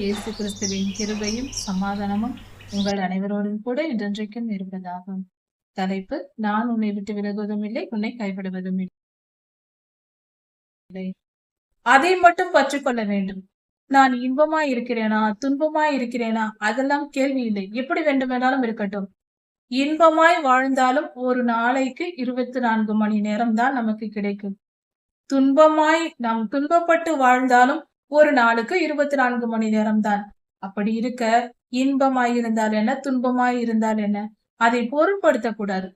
இயேசு கிறிஸ்துவின் கிருபையும் சமாதானமும் உங்கள் அனைவரோடும் கூட என்றென்றைக்கும் இருப்பதாகும். தலைப்பு: நான் உன்னை விட்டு விலகுவதும் இல்லை, உன்னை கைவிடுவதும் இல்லை. அதை மட்டும் பற்றிக்கொள்ள வேண்டும். நான் இன்பமாய் இருக்கிறேனா, துன்பமாய் இருக்கிறேனா, அதெல்லாம் கேள்வி இல்லை. எப்படி வேண்டுமானாலும் இருக்கட்டும். இன்பமாய் வாழ்ந்தாலும் ஒரு நாளைக்கு 24 மணி நேரம் தான் நமக்கு கிடைக்கும். துன்பமாய் நாம் துன்பப்பட்டு வாழ்ந்தாலும் ஒரு நாளுக்கு 24 மணி நேரம் தான். அப்படி இருக்க, இன்பமாய் இருந்தால் என்ன, துன்பமாய் இருந்தால் என்ன, அதை பொருட்படுத்தக்கூடாது.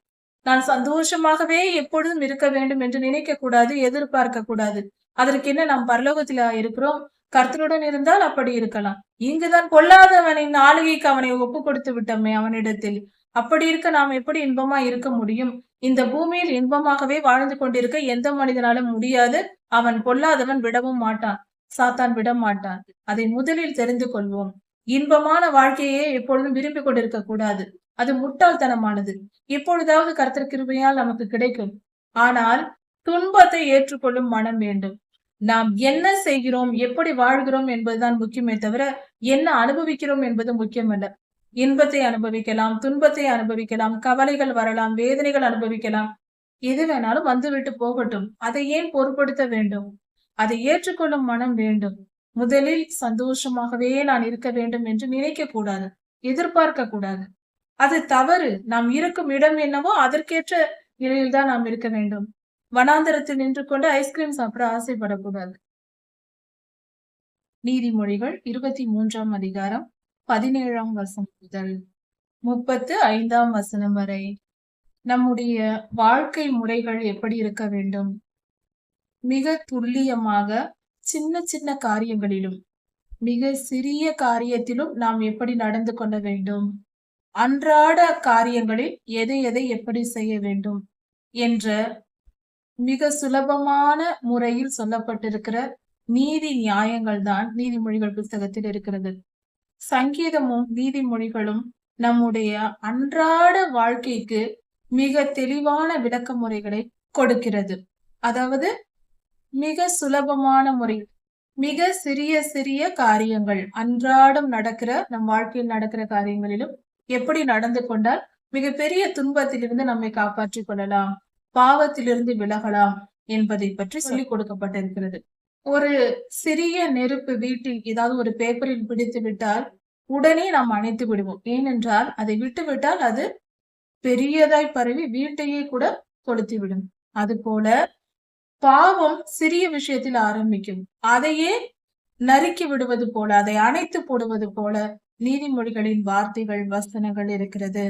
நான் சந்தோஷமாகவே எப்பொழுதும் இருக்க வேண்டும் என்று நினைக்க கூடாது, எதிர்பார்க்க கூடாது. அதற்கு என்ன, நாம் பரலோகத்தில இருக்கிறோம், கர்த்தருடன் இருந்தால் அப்படி இருக்கலாம். இங்குதான் பொல்லாதவனின் ஆளுகைக்கு அவனை ஒப்பு கொடுத்து விட்டோமே அவனிடத்தில். அப்படி இருக்க நாம் எப்படி இன்பமா இருக்க முடியும்? இந்த பூமியில் இன்பமாகவே வாழ்ந்து கொண்டிருக்க எந்த மனிதனாலும் முடியாது. அவன் பொல்லாதவன் விடவும் மாட்டான். சாத்தான் விட மாட்டான். அதை முதலில் தெரிந்து கொள்வோம். இன்பமான வாழ்க்கையே எப்பொழுதும் விரும்பி கொண்டிருக்க கூடாது. அது முட்டாள்தனமானது. எப்பொழுதாவது கர்த்தர் கிருபையால் நமக்கு கிடைக்கும். ஆனால் துன்பத்தை ஏற்றுக்கொள்ளும் மனம் வேண்டும். நாம் என்ன செய்கிறோம், எப்படி வாழ்கிறோம் என்பதுதான் முக்கியமே தவிர என்ன அனுபவிக்கிறோம் என்பது முக்கியமல்ல. இன்பத்தை அனுபவிக்கலாம், துன்பத்தை அனுபவிக்கலாம், கவலைகள் வரலாம், வேதனைகள் அனுபவிக்கலாம். எது வேணாலும் வந்துவிட்டு போகட்டும். அதை ஏன் பொருட்படுத்த வேண்டும்? அதை ஏற்றுக்கொள்ளும் மனம் வேண்டும். முதலில் சந்தோஷமாகவே நான் இருக்க வேண்டும் என்று நினைக்க கூடாது, எதிர்பார்க்க கூடாது. அது தவறு. நாம் இருக்கும் இடம் என்னவோ அதற்கேற்ற நிலையில் தான் நாம் இருக்க வேண்டும். வனாந்தரத்தில் நின்று கொண்டு ஐஸ்கிரீம் சாப்பிட ஆசைப்படக்கூடாது. நீதிமொழிகள் 23ஆம் அதிகாரம் 17ஆம் வசனம் முதல் 35ஆம் வசனம் வரை நம்முடைய வாழ்க்கை முறைகள் எப்படி இருக்க வேண்டும்? மிக துல்லியமாக சின்ன சின்ன காரியங்களிலும் மிக சிறிய காரியத்திலும் நாம் எப்படி நடந்து கொள்ள வேண்டும், அன்றாட காரியங்களில் எதை எதை எப்படி செய்ய வேண்டும் என்ற மிக சுலபமான முறையில் சொல்லப்பட்டிருக்கிற நீதி நியாயங்கள் தான் நீதிமொழிகள் புத்தகத்தில் இருக்கிறது. சங்கீதமும் நீதிமொழிகளும் நம்முடைய அன்றாட வாழ்க்கைக்கு மிக தெளிவான விளக்க முறைகளை கொடுக்கிறது. அதாவது மிக சுலபமான முறை, மிக சிறிய சிறிய காரியங்கள், அன்றாடம் நடக்கிற நம் வாழ்க்கையில் நடக்கிற காரியங்களிலும் எப்படி நடந்து கொண்டால் மிகப்பெரிய துன்பத்திலிருந்து நம்மை காப்பாற்றிக் கொள்ளலாம், பாவத்திலிருந்து விலகலாம் என்பதை பற்றி சொல்லிக் கொடுக்கப்பட்டிருக்கிறது. ஒரு சிறிய நெருப்பு வீட்டில் ஏதாவது ஒரு பேப்பரில் பிடித்து விட்டால் உடனே நாம் அணைத்து விடுவோம். ஏனென்றால் அதை விட்டு விட்டால் அது பெரியதாய் பரவி வீட்டையே கூட கொளுத்தி விடும். அது போல பாவம் சிறிய விஷயத்தில் ஆரம்பிக்கும். அதையே நறுக்கி விடுவது போல, அதை அணைத்து போடுவது போல நீதிமொழிகளின் வார்த்தைகள், வசனங்கள் இருக்கிறது.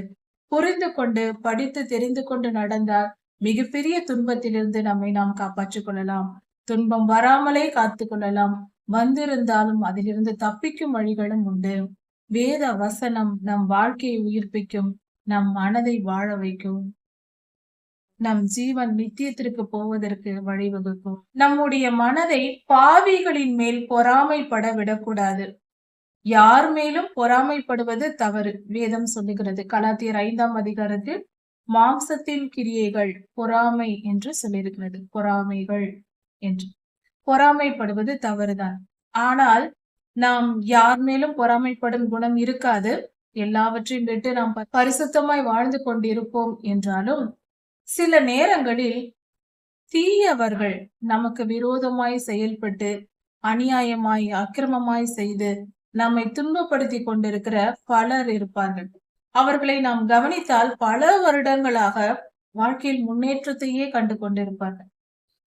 புரிந்து கொண்டு படித்து தெரிந்து கொண்டு நடந்தால் மிகப்பெரிய துன்பத்திலிருந்து நம்மை நாம் காப்பாற்றிக் கொள்ளலாம். துன்பம் வராமலே காத்து கொள்ளலாம். வந்திருந்தாலும் அதிலிருந்து தப்பிக்கும் வழிகளும் உண்டு. வேத வசனம் நம் வாழ்க்கையை உயிர்ப்பிக்கும், நம் மனதை வாழ வைக்கும், நம் ஜீவன் நித்தியத்திற்கு போவதற்கு வழிவகுக்கும். நம்முடைய மனதை பாவிகளின் மேல் பொறாமைப்பட விடக்கூடாது. யார் மேலும் பொறாமைப்படுவது தவறு. வேதம் சொல்லுகிறது. கலாத்தியர் 5ஆம் அதிகாரத்தில் மாம்சத்தின் கிரியைகள் பொறாமை என்று சொல்லியிருக்கிறது. பொறாமைகள் என்று பொறாமைப்படுவது தவறுதான். ஆனால் நாம் யார் மேலும் பொறாமைப்படும் குணம் இருக்காது. எல்லாவற்றையும் விட்டு நாம் பரிசுத்தமாய் வாழ்ந்து கொண்டிருப்போம் என்றாலும் சில நேரங்களில் தீயவர்கள் நமக்கு விரோதமாய் செயல்பட்டு அநியாயமாய் அக்கிரமமாய் செய்து நம்மை துன்பப்படுத்தி கொண்டிருக்கிற பலர் இருப்பார்கள். அவர்களை நாம் கவனித்தால் பல வருடங்களாக வாழ்க்கையில் முன்னேற்றத்தையே கண்டு கொண்டிருப்பார்கள்.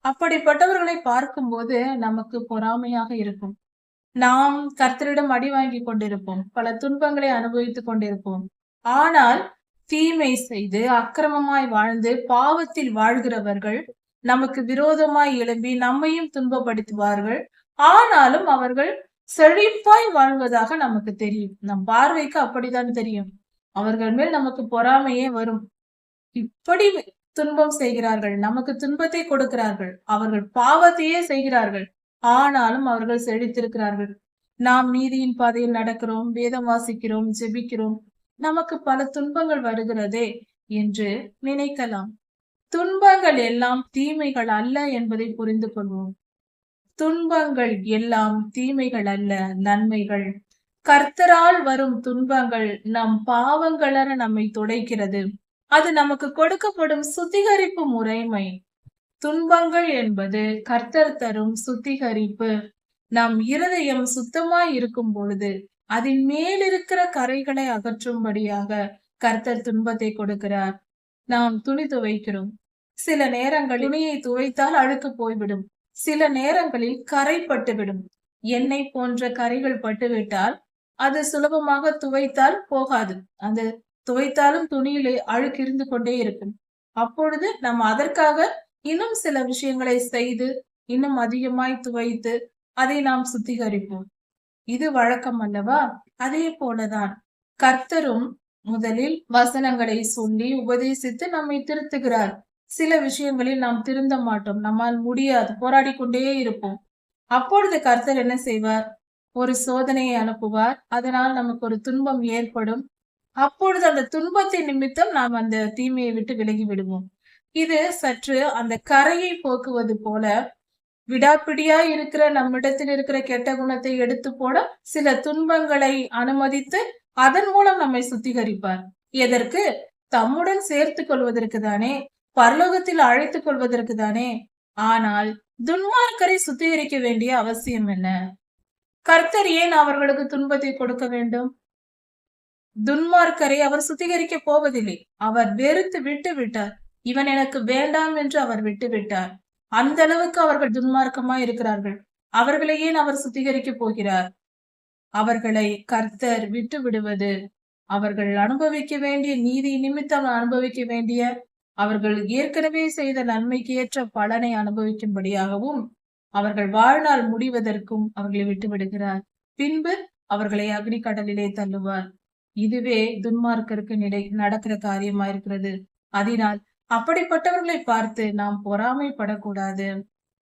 அப்படிப்பட்டவர்களை பார்க்கும்போது நமக்கு பொறாமையாக இருக்கும். நாம் கர்த்தரிடம் அடி வாங்கி கொண்டிருப்போம், பல துன்பங்களை அனுபவித்துக் கொண்டிருப்போம். ஆனால் தீமை செய்து அக்கிரமமாய் வாழ்ந்து பாவத்தில் வாழ்கிறவர்கள் நமக்கு விரோதமாய் எழும்பி நம்மையும் துன்பப்படுத்துவார்கள். ஆனாலும் அவர்கள் செழிப்பாய் வாழ்வதாக நமக்கு தெரியும். நம் பார்வைக்கு அப்படித்தான் தெரியும். அவர்கள் மேல் நமக்கு பொறாமையே வரும். இப்படி துன்பம் செய்கிறார்கள், நமக்கு துன்பத்தை கொடுக்கிறார்கள், அவர்கள் பாவத்தையே செய்கிறார்கள், ஆனாலும் அவர்கள் செழித்திருக்கிறார்கள். நாம் நீதியின் பாதையில் நடக்கிறோம், வேதம் வாசிக்கிறோம், ஜெபிக்கிறோம், நமக்கு பல துன்பங்கள் வருகிறதே என்று நினைக்கலாம். துன்பங்கள் எல்லாம் தீமைகள் அல்ல என்பதை புரிந்து கொள்வோம். துன்பங்கள் எல்லாம் தீமைகள் அல்ல, நன்மைகள். கர்த்தரால் வரும் துன்பங்கள் நம் பாவங்களென நம்மை துடைக்கிறது. அது நமக்கு கொடுக்கப்படும் சுத்திகரிப்பு முறைமை. துன்பங்கள் என்பது கர்த்தர் தரும் சுத்திகரிப்பு. நம் இருதயம் சுத்தமாய் இருக்கும் பொழுது அதன் மேல் இருக்கிற கரைகளை அகற்றும்படியாக கர்த்தர் துன்பத்தை கொடுக்கிறார். நாம் துணி துவைக்கிறோம். சில நேரங்களில் துணியை துவைத்தால் அழுக்கு போய்விடும். சில நேரங்களில் கரை பட்டுவிடும். எண்ணெய் போன்ற கரைகள் பட்டுவிட்டால் அது சுலபமாக துவைத்தால் போகாது. அந்த துவைத்தாலும் துணியிலே அழுக்கு இருந்து கொண்டே இருக்கும். அப்பொழுது நம்ம அதற்காக இன்னும் சில விஷயங்களை செய்து இன்னும் அதிகமாய் துவைத்து அதை நாம் சுத்திகரிப்போம். இது வழக்கம் அல்லவா? அதே போலதான் கர்த்தரும் முதலில் வசனங்களை சொல்லி உபதேசித்து நம்மை திருத்துகிறார். சில விஷயங்களில் நாம் திருந்த மாட்டோம். நம்மால் முடியாது, போராடி கொண்டே இருப்போம். அப்பொழுது கர்த்தர் என்ன செய்வார்? ஒரு சோதனையை அனுப்புவார். அதனால் நமக்கு ஒரு துன்பம் ஏற்படும். அப்பொழுது அந்த துன்பத்தின் நிமித்தம் நாம் அந்த தீமையை விட்டு விலகி விடுவோம். இது சற்று அந்த கரையை போக்குவது போல, விடாப்பிடியா இருக்கிற நம்மிடத்தில் இருக்கிற கெட்ட குணத்தை எடுத்து போட சில துன்பங்களை அனுமதித்து அதன் மூலம் நம்மை சுத்திகரிப்பார். எதற்கு? தம்முடன் சேர்த்துக் கொள்வதற்கு தானே, பரலோகத்தில் அழைத்துக் கொள்வதற்கு தானே. ஆனால் துன்மார்க்கரை சுத்திகரிக்க வேண்டிய அவசியம் என்ன? கர்த்தர் ஏன் அவர்களுக்கு துன்பத்தை கொடுக்க வேண்டும்? துன்மார்க்கரை அவர் சுத்திகரிக்க போவதில்லை. அவர் வெறுத்து விட்டு விட்டார். இவன் எனக்கு வேண்டாம் என்று அவர் விட்டு விட்டார். அந்த அளவுக்கு அவர்கள் துன்மார்க்கமாய் இருக்கிறார்கள். அவர்களை ஏன் அவர் சுத்திகரிக்க போகிறார்? அவர்களை கர்த்தர் விட்டு விடுவது அவர்கள் அனுபவிக்க வேண்டிய நீதி நிமித்தம் அனுபவிக்க வேண்டிய, அவர்கள் ஏற்கனவே செய்த நன்மைக்கு ஏற்ற பலனை அனுபவிக்கும்படியாகவும் அவர்கள் வாழ்நாள் முடிவதற்கும் அவர்களை விட்டு விடுகிறார். பின்பு அவர்களை அக்னி கடலிலே தள்ளுவார். இதுவே துன்மார்க்கருக்கு நடக்கிற காரியமா இருக்கிறது. அதனால் அப்படிப்பட்டவர்களை பார்த்து நாம் பொறாமைப்படக்கூடாது.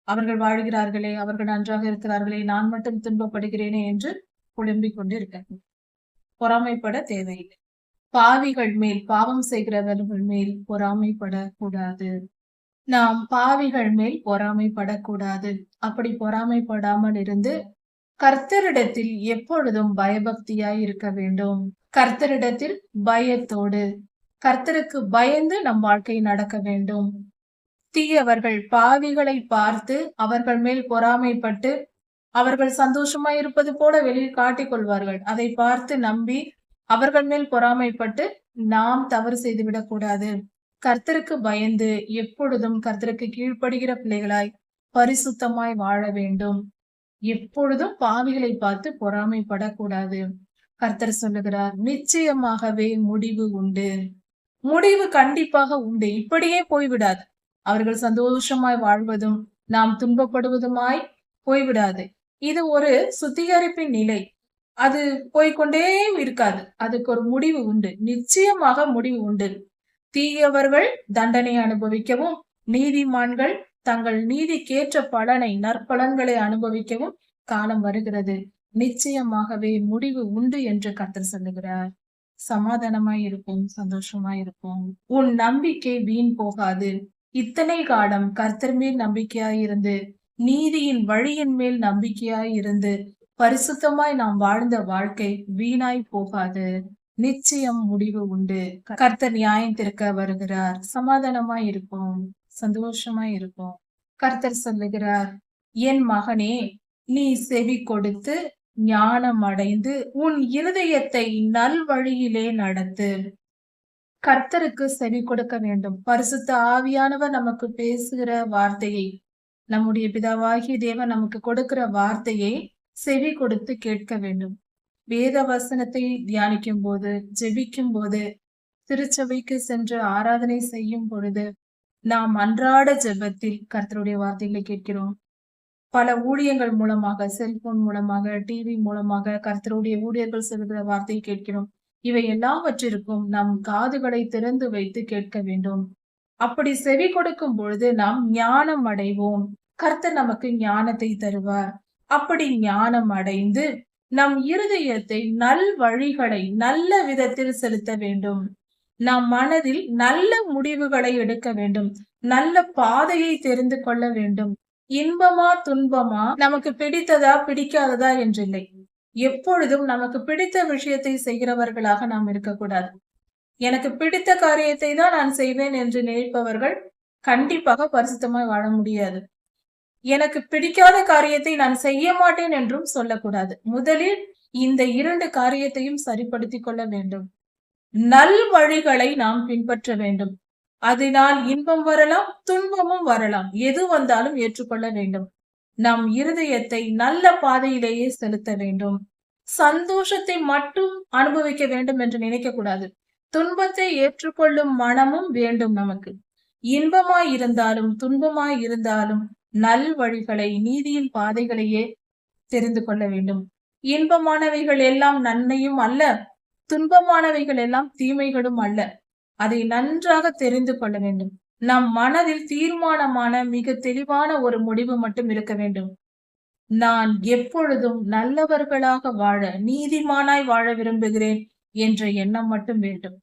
அவர்கள் வாழ்கிறார்களே, அவர்கள் நன்றாக இருக்கிறார்களே, நான் மட்டும் துன்பப்படுகிறேனே என்று புலம்பிக் கொண்டு இருக்கார்கள். பொறாமைப்பட தேவையில்லை. பாவிகள் மேல், பாவம் செய்கிறவர்கள் மேல் பொறாமைப்படக்கூடாது. நாம் பாவிகள் மேல் பொறாமைப்படக்கூடாது. அப்படி பொறாமைப்படாமல் இருந்து கர்த்தரிடத்தில் எப்பொழுதும் பயபக்தியாய் இருக்க வேண்டும். கர்த்தரிடத்தில் பயத்தோடு, கர்த்தருக்கு பயந்து நம் வாழ்க்கை நடக்க வேண்டும். தீயவர்கள் பாவிகளை பார்த்து அவர்கள் மேல் பொறாமைப்பட்டு அவர்கள் சந்தோஷமாய் இருப்பது போல வெளியில் காட்டிக் கொள்வார்கள். அதை பார்த்து நம்பி அவர்கள் மேல் பொறாமைப்பட்டு நாம் தவறு செய்து விடக்கூடாது. கர்த்தருக்கு பயந்து எப்பொழுதும் கர்த்தருக்கு கீழ்ப்படுகிற பிள்ளைகளாய் பரிசுத்தமாய் வாழ வேண்டும். எப்பொழுதும் பாவிகளை பார்த்து பொறாமைப்படக்கூடாது. கர்த்தர் சொல்லுகிறார், நிச்சயமாகவே முடிவு உண்டு. முடிவு கண்டிப்பாக உண்டு. இப்படியே போய்விடாது. அவர்கள் சந்தோஷமாய் வாழ்வதும் நாம் துன்பப்படுவதுமாய் போய்விடாது. இது ஒரு சுத்திகரிப்பின் நிலை. அது போய்கொண்டே இருக்காது. அதுக்கு ஒரு முடிவு உண்டு. நிச்சயமாக முடிவு உண்டு. தீயவர்கள் தண்டனை அனுபவிக்கவும், நீதிமான்கள் தங்கள் நீதிக்கேற்ற பலனை, நற்பலன்களை அனுபவிக்கவும் காலம் வருகிறது. நிச்சயமாகவே முடிவு உண்டு என்று கர்த்தர் சொல்லுகிறார். சமாதானமாய் இருப்போம், சந்தோஷமாய் இருப்போம். உன் நம்பிக்கை வீண் போகாது. இத்தனை காலம் கர்த்தர் மேல் நம்பிக்கையாய் இருந்து, நீதியின் வழியின் மேல் நம்பிக்கையாய் இருந்து, பரிசுத்தமாய் நாம் வாழ்ந்த வாழ்க்கை வீணாய் போகாது. நிச்சயம் முடிவு உண்டு. கர்த்தர் நியாயம் தீர்க்க வருகிறார். சமாதானமாய் இருப்போம், சந்தோஷமாய் இருப்போம். கர்த்தர் சொல்லுகிறார், என் மகனே, நீ செவி கொடுத்து ஞானம் அடைந்து உன் இருதயத்தை நல்வழியிலே நடத்து. கர்த்தருக்கு செவி கொடுக்க வேண்டும். பரிசுத்த ஆவியானவர் நமக்கு பேசுகிற வார்த்தையை, நம்முடைய பிதாவாகிய தேவன் நமக்கு கொடுக்கிற வார்த்தையை செவி கொடுத்து கேட்க வேண்டும். வேத வசனத்தை தியானிக்கும் போது, ஜெபிக்கும் போது, திருச்சபைக்கு சென்று ஆராதனை செய்யும் பொழுது, நாம் அன்றாட ஜெபத்தில் கர்த்தருடைய வார்த்தைகளை கேட்கிறோம். பல ஊழியங்கள் மூலமாக, செல்போன் மூலமாக, டிவி மூலமாக கர்த்தருடைய ஊழியர்கள் சொல்கிற வார்த்தையை கேட்கிறோம். இவை எல்லாவற்றிற்கும் நம் காதுகளை திறந்து வைத்து கேட்க வேண்டும். அப்படி செவி கொடுக்கும் பொழுது நாம் ஞானம் அடைவோம். கர்த்தர் நமக்கு ஞானத்தை தருவார். அப்படி ஞானம் அடைந்து நம் இருதயத்தை நல் வழிகளை நல்ல விதத்தில் செலுத்த வேண்டும். நம் மனதில் நல்ல முடிவுகளை எடுக்க வேண்டும். நல்ல பாதையை தெரிந்து கொள்ள வேண்டும். இன்பமா துன்பமா, நமக்கு பிடித்ததா பிடிக்காததா என்றில்லை. எப்பொழுதும் நமக்கு பிடித்த விஷயத்தை செய்கிறவர்களாக நாம் இருக்கக்கூடாது. எனக்கு பிடித்த காரியத்தை தான் நான் செய்வேன் என்று நினைப்பவர்கள் கண்டிப்பாக பரிசுத்தமாய் வாழ முடியாது. எனக்கு பிடிக்காத காரியத்தை நான் செய்ய மாட்டேன் என்றும் சொல்லக்கூடாது. முதலில் இந்த 2 காரியத்தையும் சரிப்படுத்திக் கொள்ள வேண்டும். நல் வழிகளை நாம் பின்பற்ற வேண்டும். அதனால் இன்பம் வரலாம், துன்பமும் வரலாம். எது வந்தாலும் ஏற்றுக்கொள்ள வேண்டும். நம் இருதயத்தை நல்ல பாதையிலேயே செலுத்த வேண்டும். சந்தோஷத்தை மட்டும் அனுபவிக்க வேண்டும் என்று நினைக்க கூடாது. துன்பத்தை ஏற்றுக்கொள்ளும் மனமும் வேண்டும் நமக்கு. இன்பமாய் இருந்தாலும் துன்பமாய் இருந்தாலும் நல் வழிகளை, நீதியின் பாதைகளையே தெரிந்து கொள்ள வேண்டும். இன்பமானவைகள் எல்லாம் நன்மையும் அல்ல, துன்பமானவைகள் எல்லாம் தீமைகளும் அல்ல. அதை நன்றாக தெரிந்து கொள்ள வேண்டும். நம் மனதில் தீர்மானமான மிக தெளிவான ஒரு முடிவு மட்டும் இருக்க வேண்டும். நான் எப்பொழுதும் நல்லவர்களாக வாழ, நீதிமானாய் வாழ விரும்புகிறேன் என்ற எண்ணம் மட்டும் வேண்டும்.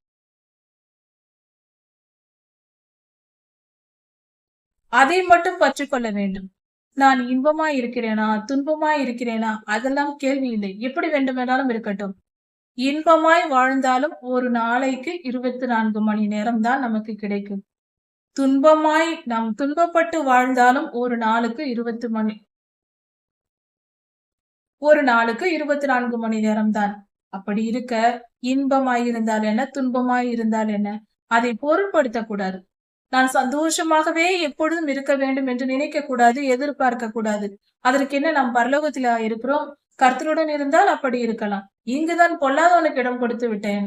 அதை மட்டும் பற்றிக்கொள்ள வேண்டும். நான் இன்பமாய் இருக்கிறேனா, துன்பமாய் இருக்கிறேனா, அதெல்லாம் கேள்வி இல்லை. எப்படி வேண்டுமென்றாலும் இருக்கட்டும். இன்பமாய் வாழ்ந்தாலும் ஒரு நாளைக்கு 24 மணி நேரம் தான் நமக்கு கிடைக்கும். துன்பமாய் நாம் துன்பப்பட்டு வாழ்ந்தாலும் ஒரு நாளுக்கு 24 மணி நேரம் தான். அப்படி இருக்க இன்பமாய் இருந்தால் என்ன, துன்பமாய் இருந்தால் என்ன, அதை பொருட்படுத்தக்கூடாது. நான் சந்தோஷமாகவே எப்பொழுதும் இருக்க வேண்டும் என்று நினைக்க கூடாது, எதிர்பார்க்க கூடாது. அதற்கு என்ன, நாம் பரலோகத்தில் இருக்கிறோம், கர்த்தருடன் இருந்தால் அப்படி இருக்கலாம். இங்குதான் பொல்லாதவனுக்கு இடம் கொடுத்து விட்டேன்.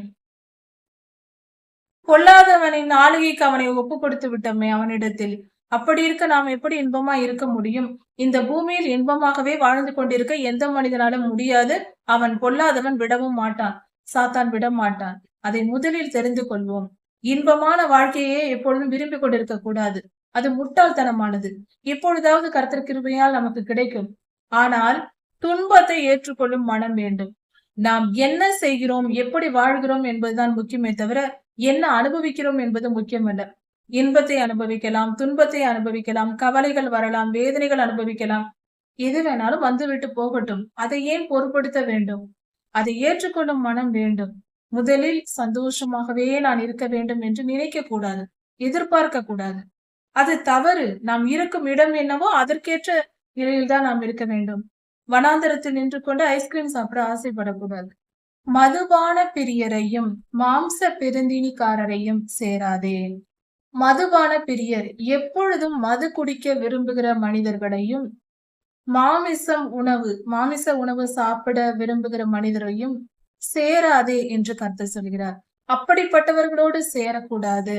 பொல்லாதவனின் ஆளுகைக்கு அவனை ஒப்பு கொடுத்து விட்டோமே அவனிடத்தில். அப்படி இருக்க நாம் எப்படி இன்பமா இருக்க முடியும்? இந்த பூமியில் இன்பமாகவே வாழ்ந்து கொண்டிருக்க எந்த மனிதனாலும் முடியாது. அவன் பொல்லாதவன் விடவும் மாட்டான். சாத்தான் விட மாட்டான். அதை முதலில் தெரிந்து கொள்வோம். இன்பமான வாழ்க்கையே எப்பொழுதும் விரும்பிக் கொண்டிருக்க கூடாது. அது முட்டாள்தனமானது. எப்பொழுதாவது கர்த்தர் கிருபையால் நமக்கு கிடைக்கும். ஆனால் துன்பத்தை ஏற்றுக்கொள்ளும் மனம் வேண்டும். நாம் என்ன செய்கிறோம், எப்படி வாழ்கிறோம் என்பதுதான் முக்கியமே தவிர என்ன அனுபவிக்கிறோம் என்பது முக்கியமல்ல. இன்பத்தை அனுபவிக்கலாம், துன்பத்தை அனுபவிக்கலாம், கவலைகள் வரலாம், வேதனைகள் அனுபவிக்கலாம். எது வேணாலும் வந்துவிட்டு போகட்டும். அதை ஏன் பொருட்படுத்த வேண்டும்? அதை ஏற்றுக்கொள்ளும் மனம் வேண்டும். முதலில் சந்தோஷமாகவே நான் இருக்க வேண்டும் என்று நினைக்க கூடாது, எதிர்பார்க்க கூடாது. அது தவறு. நாம் இருக்கும் இடம் என்னவோ அதற்கேற்ற நிலையில்தான் நாம் இருக்க வேண்டும். வனாந்தரத்தில் நின்று கொண்டு ஐஸ்கிரீம் சாப்பிட ஆசைப்படக்கூடாது. மதுபான பிரியரையும் மாம்ச பெருந்தினிக்காரரையும் சேராதே. மதுபான பிரியர் எப்பொழுதும் மது குடிக்க விரும்புகிற மனிதர்களையும், மாமிச உணவு சாப்பிட விரும்புகிற மனிதரையும் சேராதே என்று கர்த்தர் சொல்கிறார். அப்படிப்பட்டவர்களோடு சேரக்கூடாது.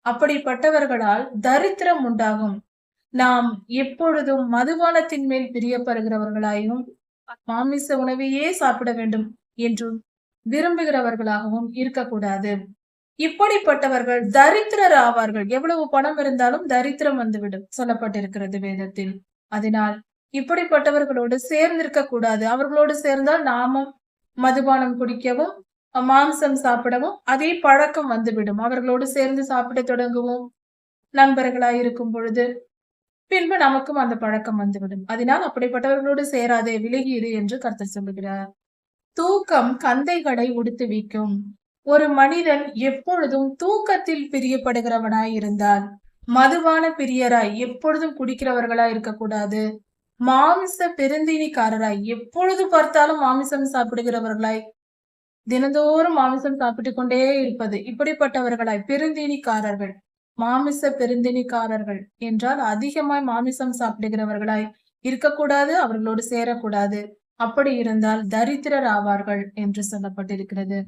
அப்படிப்பட்டவர்களால் தரித்திரம் உண்டாகும். நாம் எப்பொழுதும் மதுபானத்தின் மேல் பிரியப்படுகிறவர்களாயும், மாமிச உணவையே சாப்பிட வேண்டும் என்றும் விரும்புகிறவர்களாகவும் இருக்கக்கூடாது. இப்படிப்பட்டவர்கள் தரித்திரர் ஆவார்கள். எவ்வளவு பணம் இருந்தாலும் தரித்திரம் வந்துவிடும் சொல்லப்பட்டிருக்கிறது வேதத்தில். அதனால் இப்படிப்பட்டவர்களோடு சேர்ந்திருக்க கூடாது. அவர்களோடு சேர்ந்தால் நாமும் மதுபானம் குடிக்கவும், மாംസം சாப்பிடவும் அதே பழக்கம் வந்துவிடும். அவர்களோடு சேர்ந்து சாப்பிட தொடங்குவோம் நண்பர்களாய் இருக்கும் பொழுது. பின்பு நமக்கும் அந்த பழக்கம் வந்துவிடும். அதனால் அப்படிப்பட்டவர்களோடு சேராதே, விலகியிரு என்று கர்த்தர் சொல்லுகிறார். தூக்கம் கந்தைகளை உடுத்துவிக்கும். ஒரு மனிதன் எப்பொழுதும் தூக்கத்தில் பிரியப்படுகிறவனாய் இருந்தால், மதுபான பிரியராய் எப்பொழுதும் குடிக்கிறவர்களாய் இருக்கக்கூடாது. மாமிச பெருந்தினிக்காரராய் எப்பொழுது பார்த்தாலும் மாமிசம் சாப்பிடுகிறவர்களாய், தினந்தோறும் மாமிசம் சாப்பிட்டுக் கொண்டே இருப்பது, இப்படிப்பட்டவர்களாய் பெருந்தினிக்காரர்கள். மாமிச பெருந்தினிக்காரர்கள் என்றால் அதிகமாய் மாமிசம் சாப்பிடுகிறவர்களாய் இருக்கக்கூடாது, அவர்களோடு சேரக்கூடாது. அப்படி இருந்தால் தரித்திரர் ஆவார்கள் என்று சொல்லப்பட்டிருக்கிறது.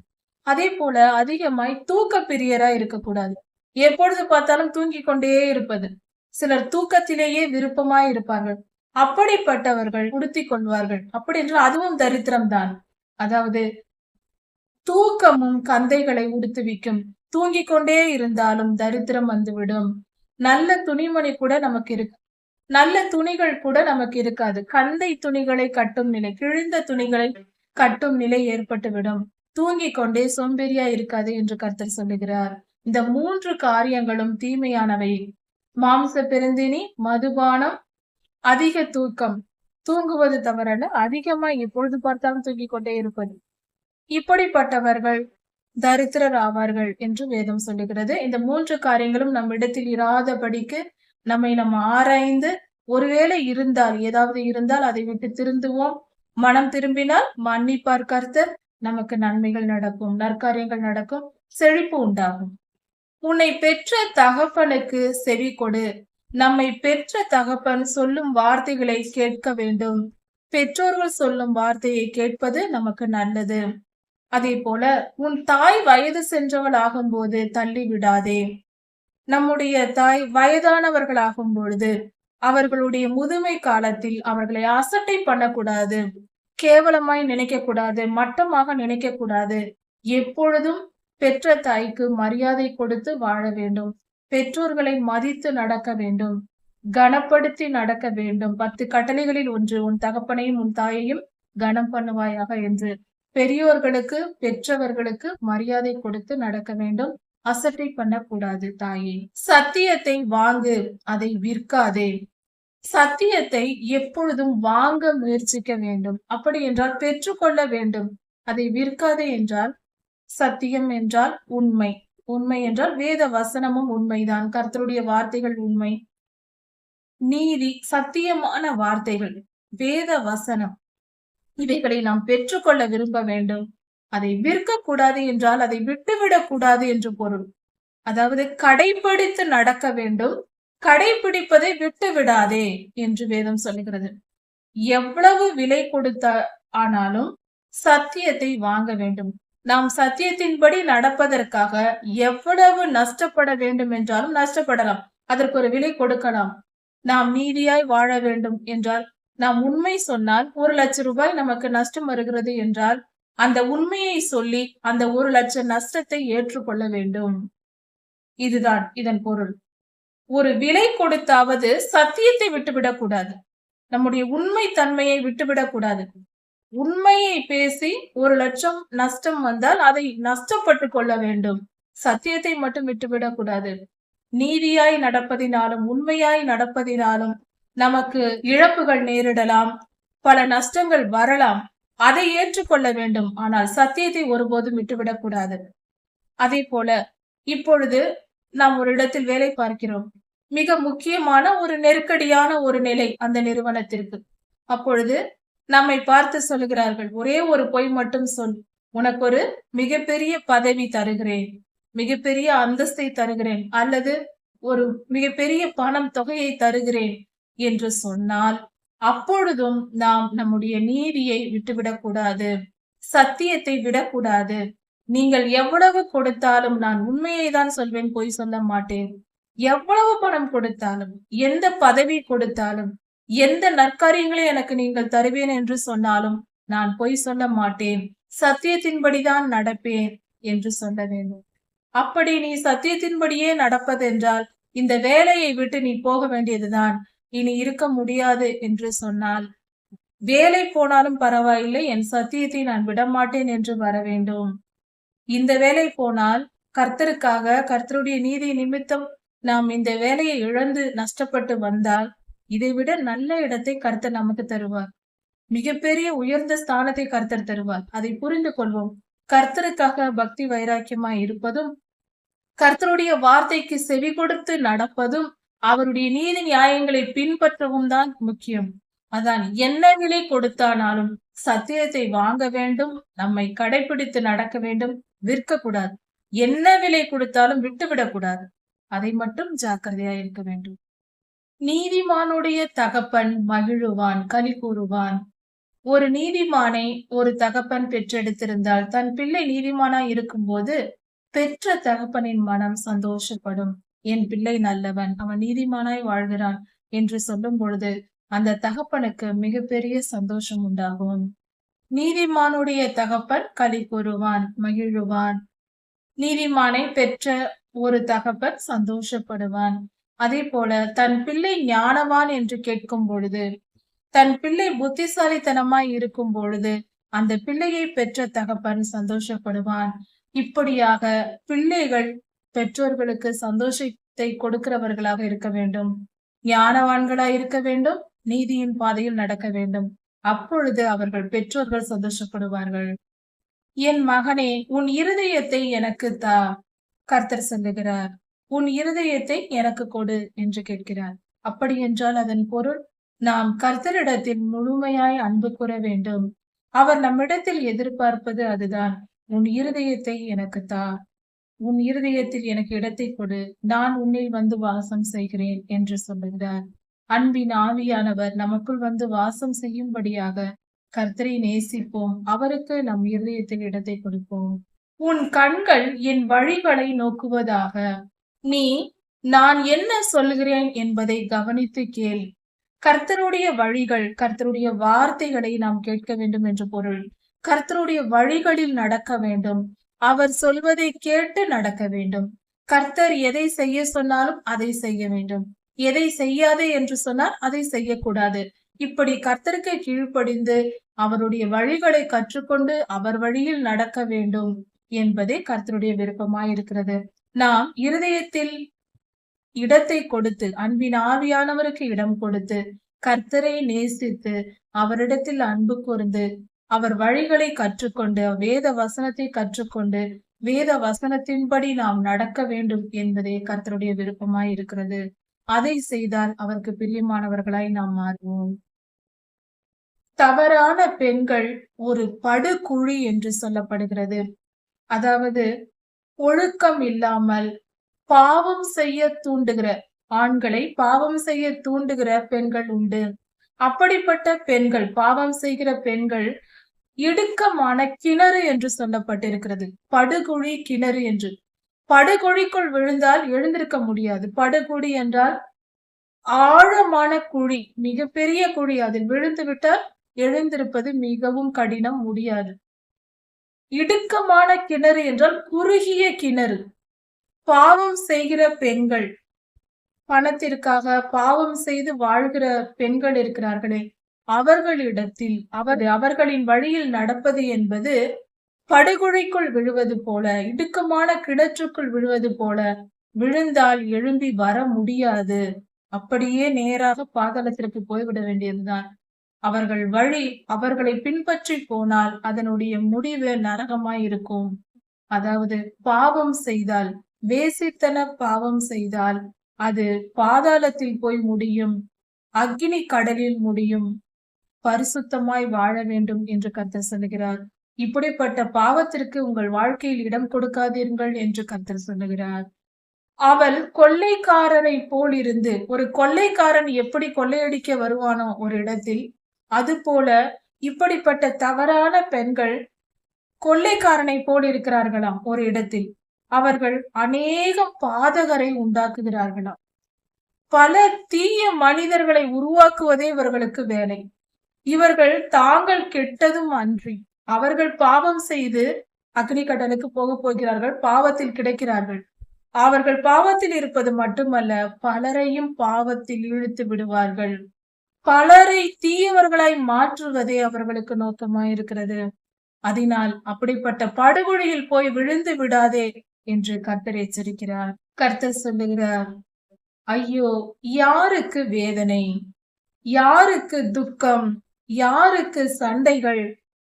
அதே போல அதிகமாய் தூக்க பிரியராய் இருக்கக்கூடாது. எப்பொழுது பார்த்தாலும் தூங்கிக் கொண்டே இருப்பது. சிலர் தூக்கத்திலேயே விருப்பமாய் இருப்பார்கள். அப்படிப்பட்டவர்கள் உடுத்திக் கொள்வார்கள். அப்படி என்றால் அதுவும் தரித்திரம் தான். அதாவது தூக்கமும் கந்தைகளை உடுத்துவிக்கும். தூங்கிக் கொண்டே இருந்தாலும் தரித்திரம் வந்துவிடும். நல்ல துணிமணி கூட நமக்கு இருக்கு, நல்ல துணிகள் கூட நமக்கு இருக்காது. கந்தை துணிகளை கட்டும் நிலை, கிழிந்த துணிகளை கட்டும் நிலை ஏற்பட்டுவிடும். தூங்கிக் கொண்டே சோம்பேறியா இருக்காது என்று கர்த்தர் சொல்லுகிறார். இந்த 3 காரியங்களும் தீமையானவை. மாம்ச பெருந்தினி, மதுபானம், அதிக தூக்கம். தூங்குவது தவறல்ல, அதிகமா எப்பொழுது பார்த்தாலும் தூங்கிக் கொண்டே இருப்பது. இப்படிப்பட்டவர்கள் தரித்திரர் ஆவார்கள் என்று வேதம் சொல்லுகிறது. இந்த 3 காரியங்களும் நம்மிடத்தில் இராதபடிக்கு நம்மை நம்ம ஆராய்ந்து, ஒருவேளை இருந்தால், ஏதாவது இருந்தால் அதை விட்டு திருந்துவோம். மனம் திரும்பினால் மன்னிப்பார் கர்த்தர். நமக்கு நன்மைகள் நடக்கும், நற்காரியங்கள் நடக்கும், செழிப்பு உண்டாகும். உன்னை பெற்ற தகப்பனுக்கு செவி கொடு. நம்மை பெற்ற தகப்பன் சொல்லும் வார்த்தைகளை கேட்க வேண்டும். பெற்றோர்கள் சொல்லும் வார்த்தையை கேட்பது நமக்கு நல்லது. அதே போல உன் தாய் வயது சென்றவள் ஆகும்போது தள்ளி விடாதே. நம்முடைய தாய் வயதானவர்கள் ஆகும் பொழுது அவர்களுடைய முதுமை காலத்தில் அவர்களை அசட்டை பண்ணக்கூடாது, கேவலமாய் நினைக்க கூடாது, மட்டமாக நினைக்க கூடாது. எப்பொழுதும் பெற்ற தாய்க்கு மரியாதை கொடுத்து வாழ வேண்டும். பெற்றோர்களை மதித்து நடக்க வேண்டும், கனப்படுத்தி நடக்க வேண்டும். 10 கட்டளைகளில் ஒன்று, உன் தகப்பனையும் உன் தாயையும் கனம் பண்ணுவாயாக என்று. பெரியோர்களுக்கு, பெற்றவர்களுக்கு மரியாதை கொடுத்து நடக்க வேண்டும். அசட்டை பண்ணக்கூடாது தாயை. சத்தியத்தை வாங்கு, அதை விற்காதே. சத்தியத்தை எப்பொழுதும் வாங்க முயற்சிக்க வேண்டும். அப்படி என்றால் பெற்றுக்கொள்ள வேண்டும். அதை விற்காதே என்றால், சத்தியம் என்றால் உண்மை. உண்மை என்றால் வேத வசனமும் உண்மைதான். கர்த்தருடைய வார்த்தைகள் உண்மை, நீதி, சத்தியமான வார்த்தைகள், வேத வசனம், இவைகளை நாம் பெற்றுக்கொள்ள விரும்ப வேண்டும். அதை விற்க கூடாது என்றால் அதை விட்டுவிடக் கூடாது என்று பொருள். அதாவது கடைபிடித்து நடக்க வேண்டும். கடைபிடிப்பதை விட்டு விடாதே என்று வேதம் சொல்லுகிறது. எவ்வளவு விலை கொடுத்த ஆனாலும் சத்தியத்தை வாங்க வேண்டும். நாம் சத்தியத்தின்படி நடப்பதற்காக எவ்வளவு நஷ்டப்பட வேண்டும் என்றாலும் நஷ்டப்படலாம். அதற்கு ஒரு விலை கொடுக்கலாம். நாம் நீதியாய் வாழ வேண்டும் என்றால், நாம் உண்மை சொன்னால் 1,00,000 ரூபாய் நமக்கு நஷ்டம் வருகிறது என்றால், அந்த உண்மையை சொல்லி அந்த 1,00,000 நஷ்டத்தை ஏற்றுக்கொள்ள வேண்டும். இதுதான் இதன் பொருள். ஒரு விலை கொடுத்தாவது சத்தியத்தை விட்டுவிடக் கூடாது. நம்முடைய உண்மை தன்மையை விட்டுவிடக் கூடாது. உண்மையை பேசி 1,00,000 நஷ்டம் வந்தால் அதை நஷ்டப்பட்டு கொள்ள வேண்டும். சத்தியத்தை மட்டும் விட்டுவிடக் கூடாது. நீதியாய் நடப்பதினாலும் உண்மையாய் நடப்பதினாலும் நமக்கு இழப்புகள் நேரிடலாம், பல நஷ்டங்கள் வரலாம். அதை ஏற்றுக்கொள்ள வேண்டும். ஆனால் சத்தியத்தை ஒருபோதும் விட்டுவிடக் கூடாது. அதே போல இப்பொழுது நாம் ஒரு இடத்தில் வேலை பார்க்கிறோம். மிக முக்கியமான ஒரு நெருக்கடியான ஒரு நிலை அந்த நிறுவனத்திற்கு. அப்பொழுது நம்மை பார்த்து சொல்லுகிறார்கள், ஒரே ஒரு பொய் மட்டும் சொல், உனக்கு ஒரு மிகப்பெரிய பதவி தருகிறேன், மிகப்பெரிய அந்தஸ்தை தருகிறேன், அல்லது ஒரு மிகப்பெரிய பணம் தொகையை தருகிறேன் என்று சொன்னால், அப்பொழுதும் நாம் நம்முடைய நீதியை விட்டுவிடக் கூடாது, சத்தியத்தை விடக்கூடாது. நீங்கள் எவ்வளவு கொடுத்தாலும் நான் உண்மையை தான் சொல்வேன், பொய் சொல்ல மாட்டேன். எவ்வளவு பணம் கொடுத்தாலும், எந்த பதவி கொடுத்தாலும், எந்த நற்காரியங்களை எனக்கு நீங்கள் தருவேன் என்று சொன்னாலும் நான் பொய் சொல்ல மாட்டேன், சத்தியத்தின்படிதான் நடப்பேன் என்று சொல்ல வேண்டும். அப்படி நீ சத்தியத்தின்படியே நடப்பதென்றால் இந்த வேலையை விட்டு நீ போக வேண்டியதுதான், இனி இருக்க முடியாது என்று சொன்னால், வேலை போனாலும் பரவாயில்லை, என் சத்தியத்தை நான் விடமாட்டேன் என்று வர வேண்டும். இந்த வேலை போனால் கர்த்தருக்காக, கர்த்தருடைய நீதி நிமித்தம் நாம் இந்த வேலையை இழந்து நஷ்டப்பட்டு வந்தால், இதைவிட நல்ல இடத்தை கர்த்தர் நமக்கு தருவார். மிகப்பெரிய உயர்ந்த ஸ்தானத்தை கர்த்தர் தருவார். அதை புரிந்து கொள்வோம். கர்த்தருக்காக பக்தி வைராக்கியமாய் இருப்பதும், கர்த்தருடைய வார்த்தைக்கு செவி கொடுத்து நடப்பதும், அவருடைய நீதி நியாயங்களை பின்பற்றவும் தான் முக்கியம். அதான் என்ன விலை கொடுத்தானாலும் சத்தியத்தை வாங்க வேண்டும், நம்மை கடைபிடித்து நடக்க வேண்டும், விற்க கூடாது. என்ன விலை கொடுத்தாலும் விட்டுவிடக் கூடாது. அதை மட்டும் ஜாக்கிரதையா இருக்க வேண்டும். நீதிமானுடைய தகப்பன் மகிழுவான், களி கூறுவான். ஒரு நீதிமானை ஒரு தகப்பன் பெற்றெடுத்திருந்தால், தன் பிள்ளை நீதிமானாய் இருக்கும்போது பெற்ற தகப்பனின் மனம் சந்தோஷப்படும். என் பிள்ளை நல்லவன், அவன் நீதிமானாய் வாழ்கிறான் என்று சொல்லும் பொழுது அந்த தகப்பனுக்கு மிகப்பெரிய சந்தோஷம் உண்டாகும். நீதிமானுடைய தகப்பன் களி கூறுவான், மகிழுவான். நீதிமானை பெற்ற ஒரு தகப்பன் சந்தோஷப்படுவான். அதே போல தன் பிள்ளை ஞானவான் என்று கேட்கும் பொழுது, தன் பிள்ளை புத்திசாலித்தனமாய் இருக்கும் பொழுது அந்த பிள்ளையை பெற்ற தகப்பன் சந்தோஷப்படுவான். இப்படியாக பிள்ளைகள் பெற்றோர்களுக்கு சந்தோஷத்தை கொடுக்கிறவர்களாக இருக்க வேண்டும், ஞானவான்களாய் இருக்க வேண்டும், நீதியின் பாதையில் நடக்க வேண்டும். அப்பொழுது அவர்கள் பெற்றோர்கள் சந்தோஷப்படுவார்கள். என் மகனே, உன் இருதயத்தை எனக்கு தா, கர்த்தர் சொல்லுகிறார். உன் இருதயத்தை எனக்கு கொடு என்று கேட்கிறார். அப்படி என்றால் அதன் பொருள், நாம் கர்த்தரிடத்தில் முழுமையாய் அன்பு கூற வேண்டும். அவர் நம்மிடத்தில் எதிர்பார்ப்பது அதுதான். உன் இருதயத்தை எனக்கு தா, உன் இருதயத்தில் எனக்கு இடத்தை கொடு, நான் உன்னில் வந்து வாசம் செய்கிறேன் என்று சொல்லுகிறார். அன்பின் ஆவியானவர் நமக்குள் வந்து வாசம் செய்யும்படியாக கர்த்தரை நேசிப்போம். அவருக்கு நம் இருதயத்தில் இடத்தை கொடுப்போம். உன் கண்கள் என் வழிகளை நோக்குவதாக. நீ நான் என்ன சொல்கிறேன் என்பதை கவனித்து கேள். கர்த்தருடைய வழிகள், கர்த்தருடைய வார்த்தைகளை நாம் கேட்க வேண்டும் என்று பொருள். கர்த்தருடைய வழிகளில் நடக்க வேண்டும். அவர் சொல்வதை கேட்டு நடக்க வேண்டும். கர்த்தர் எதை செய்ய சொன்னாலும் அதை செய்ய வேண்டும். எதை செய்யாதே என்று சொன்னால் அதை செய்யக்கூடாது. இப்படி கர்த்தருக்கு கீழ்ப்படிந்து அவருடைய வழிகளை கற்றுக்கொண்டு அவர் வழியில் நடக்க வேண்டும் என்பதே கர்த்தருடைய விருப்பமாய் இருக்கிறது. நாம் இருதயத்தில் இடத்தை கொடுத்து, அன்பின் ஆவியானவருக்கு இடம் கொடுத்து, கர்த்தரை நேசித்து, அவரிடத்தில் அன்பு கூர்ந்து, அவர் வழிகளை கற்றுக்கொண்டு, வேத வசனத்தை கற்றுக்கொண்டு, வேத வசனத்தின்படி நாம் நடக்க வேண்டும் என்பதே கர்த்தருடைய விருப்பமாய் இருக்கிறது. அதை செய்தால் அவருக்கு பிரியமானவர்களாய் நாம் மாறுவோம். தவறான பெண்கள் ஒரு படுகுழி என்று சொல்லப்படுகிறது. அதாவது ஒழுக்கம் இல்லாமல் பாவம் செய்ய தூண்டுகிற ஆண்களை பாவம் செய்ய தூண்டுகிற பெண்கள் உண்டு. அப்படிப்பட்ட பெண்கள், பாவம் செய்கிற பெண்கள் இடுக்கமான கிணறு என்று சொல்லப்பட்டிருக்கிறது. படுகுழி, கிணறு என்று. படுகுழிக்குள் விழுந்தால் எழுந்திருக்க முடியாது. படுகுழி என்றால் ஆழமான குழி, மிகப்பெரிய குழி. அதில் விழுந்து விட்டால் எழுந்திருப்பது மிகவும் கடினம், முடியாது. இடுக்கமான கிணறு என்றால் குறுகிய கிணறு. பாவம் செய்கிற பெண்கள், பணத்திற்காக பாவம் செய்து வாழ்கிற பெண்கள் இருக்கிறார்களே, அவர்களிடத்தில் அவர்களின் வழியில் நடப்பது என்பது படுகுழிக்குள் விழுவது போல, இடுக்கமான கிணற்றுக்குள் விழுவது போல. விழுந்தால் எழும்பி வர முடியாது. அப்படியே நேராக பாதாளத்திற்கு போய்விட வேண்டியதுதான். அவர்கள் வழி அவர்களை பின்பற்றி போனால் அதனுடைய முடிவு நரகமாய் இருக்கும். அதாவது பாவம் செய்தால், வேசித்தன பாவம் செய்தால் அது பாதாளத்தில் போய் முடியும், அக்கினி கடலில் முடியும். பரிசுத்தமாய் வாழ வேண்டும் என்று கர்த்தர் சொல்லுகிறார். இப்படிப்பட்ட பாவத்திற்கு உங்கள் வாழ்க்கையில் இடம் கொடுக்காதீர்கள் என்று கர்த்தர் சொல்லுகிறார். அவள் கொள்ளைக்காரரை போல் இருந்து, ஒரு கொள்ளைக்காரன் எப்படி கொள்ளையடிக்க வருவானோ ஒரு இடத்தில், அது போல இப்படிப்பட்ட தவறான பெண்கள் கொள்ளைக்காரனை போல் இருக்கிறார்களாம் ஒரு இடத்தில். அவர்கள் அநேக பாதகரை உண்டாக்குகிறார்களாம். பல தீய மனிதர்களை உருவாக்குவதே இவர்களுக்கு வேலை. இவர்கள் தாங்கள் கெட்டதும் அன்றி, அவர்கள் பாவம் செய்து அக்னி கடலுக்கு போக போகிறார்கள், பாவத்தில் கிடைக்கிறார்கள். அவர்கள் பாவத்தில் இருப்பது மட்டுமல்ல, பலரையும் பாவத்தில் இழுத்து விடுவார்கள். பலரை தீயவர்களாய் மாற்றுவதே அவர்களுக்கு நோக்கமாயிருக்கிறது. அதனால் அப்படிப்பட்ட படுகொழியில் போய் விழுந்து விடாதே என்று கர்த்தர் எச்சரிக்கிறார். கர்த்தர் சொல்லுகிறார், ஐயோ, யாருக்கு வேதனை, யாருக்கு துக்கம், யாருக்கு சண்டைகள்,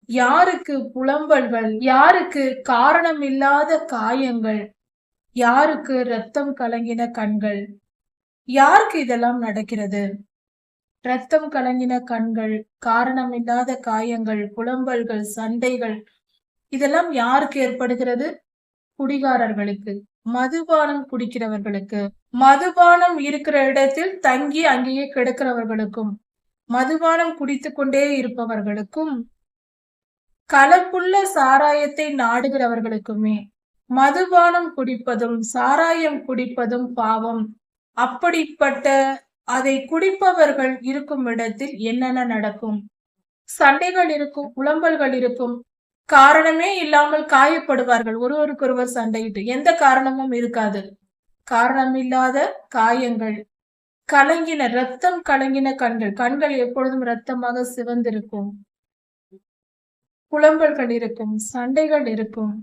யாருக்கு புலம்பல்கள், யாருக்கு காரணமில்லாத காயங்கள், யாருக்கு ரத்தம் கலங்கின கண்கள், யாருக்கு இதெல்லாம் நடக்கிறது? ரத்தம் கலங்கின கண்கள், காரணமில்லாத காயங்கள், புலம்பல்கள், சண்டைகள், இதெல்லாம் யாருக்கு ஏற்படுகிறது? குடிகாரர்களுக்கு, மதுபானம் குடிக்கிறவர்களுக்கு, மதுபானம் இருக்கிற இடத்தில் தங்கி அங்கேயே கிடக்கிறவர்களுக்கும், மதுபானம் குடித்து கொண்டே இருப்பவர்களுக்கும், கலப்புள்ள சாராயத்தை நாடுகிறவர்களுக்குமே. மதுபானம் குடிப்பதும் சாராயம் குடிப்பதும் பாவம். அப்படிப்பட்ட அதை குடிப்பவர்கள் இருக்கும் இடத்தில் என்னென்ன நடக்கும்? சண்டைகள் இருக்கும், புலம்பல்கள் இருக்கும், காரணமே இல்லாமல் காயப்படுவார்கள், ஒருவருக்கொருவர் சண்டையிட்டு. எந்த காரணமும் இருக்காது. காரணமில்லாத காயங்கள், கலங்கின ரத்தம் கலங்கின கண்கள், கண்கள் எப்பொழுதும் ரத்தமாக சிவந்திருக்கும். புலம்பல்கள் இருக்கும், சண்டைகள் இருக்கும்,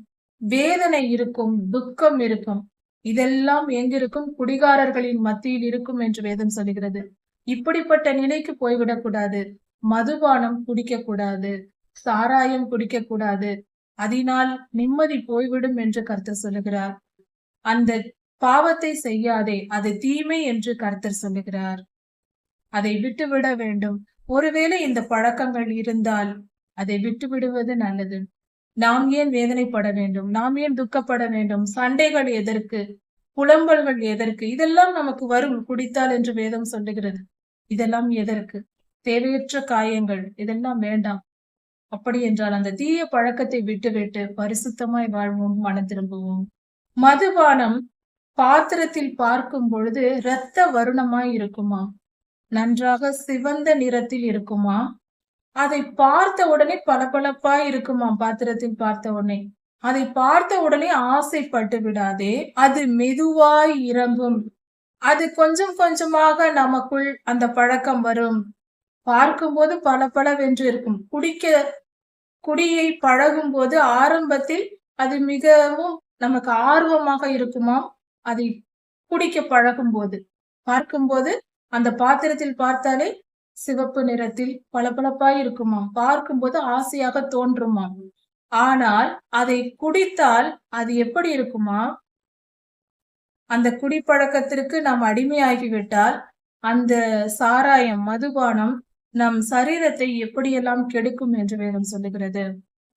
வேதனை இருக்கும், துக்கம் இருக்கும். இதெல்லாம் எங்கிருக்கும்? குடிகாரர்களின் மத்தியில் இருக்கும் என்று வேதம் சொல்கிறது. இப்படிப்பட்ட நிலைக்கு போய்விடக் கூடாது. மதுபானம் குடிக்க கூடாது. சாராயம் குடிக்க கூடாது. அதனால் நிம்மதி போய்விடும் என்று கர்த்தர் சொல்லுகிறார். அந்த பாவத்தை செய்யாதே, அது தீமை என்று கர்த்தர் சொல்லுகிறார். அதை விட்டுவிட வேண்டும். ஒருவேளை இந்த பழக்கங்கள் இருந்தால் அதை விட்டு விடுவது நல்லது. நாம் ஏன் வேதனைப்பட வேண்டும்? நாம் ஏன் துக்கப்பட வேண்டும்? சண்டைகள் எதற்கு? புலம்பல்கள் எதற்கு? இதெல்லாம் நமக்கு வரும் குடித்தால் என்று வேதம் சொல்லுகிறது. இதெல்லாம் எதற்கு? தேவையற்ற காயங்கள் இதெல்லாம் வேண்டாம். அப்படி என்றால் அந்த தீய பழக்கத்தை விட்டுவிட்டு பரிசுத்தமாய் வாழ்வோம், மனம் திரும்புவோம். மதுபானம் பாத்திரத்தில் பார்க்கும் பொழுது இரத்த வருணமாய் இருக்குமா? நன்றாக சிவந்த நிறத்தில் இருக்குமா? அதை பார்த்த உடனே பளபளப்பாய் இருக்குமாம். பாத்திரத்தில் பார்த்த உடனே அதை பார்த்த உடனே ஆசைப்பட்டு விடாதே. அது மெதுவாய் இறங்கும். அது கொஞ்சம் கொஞ்சமாக நமக்குள் அந்த பழக்கம் வரும். பார்க்கும்போது பளபளவென்று இருக்கும். குடியை பழகும் போது ஆரம்பத்தில் அது மிகவும் நமக்கு ஆர்வமாக இருக்குமாம். அதை குடிக்க பழகும் போது பார்க்கும்போது அந்த பாத்திரத்தில் பார்த்தாலே சிவப்பு நிறத்தில் பளபளப்பாய் இருக்குமாம். பார்க்கும்போது ஆசையாக தோன்றுமாம். ஆனால் அதை குடித்தால் அது எப்படி இருக்குமா? அந்த குடிப்பழக்கத்திற்கு நாம் அடிமையாகிவிட்டால் அந்த சாராயம், மதுபானம் நம் சரீரத்தை எப்படியெல்லாம் கெடுக்கும் என்று வேதம் சொல்லுகிறது.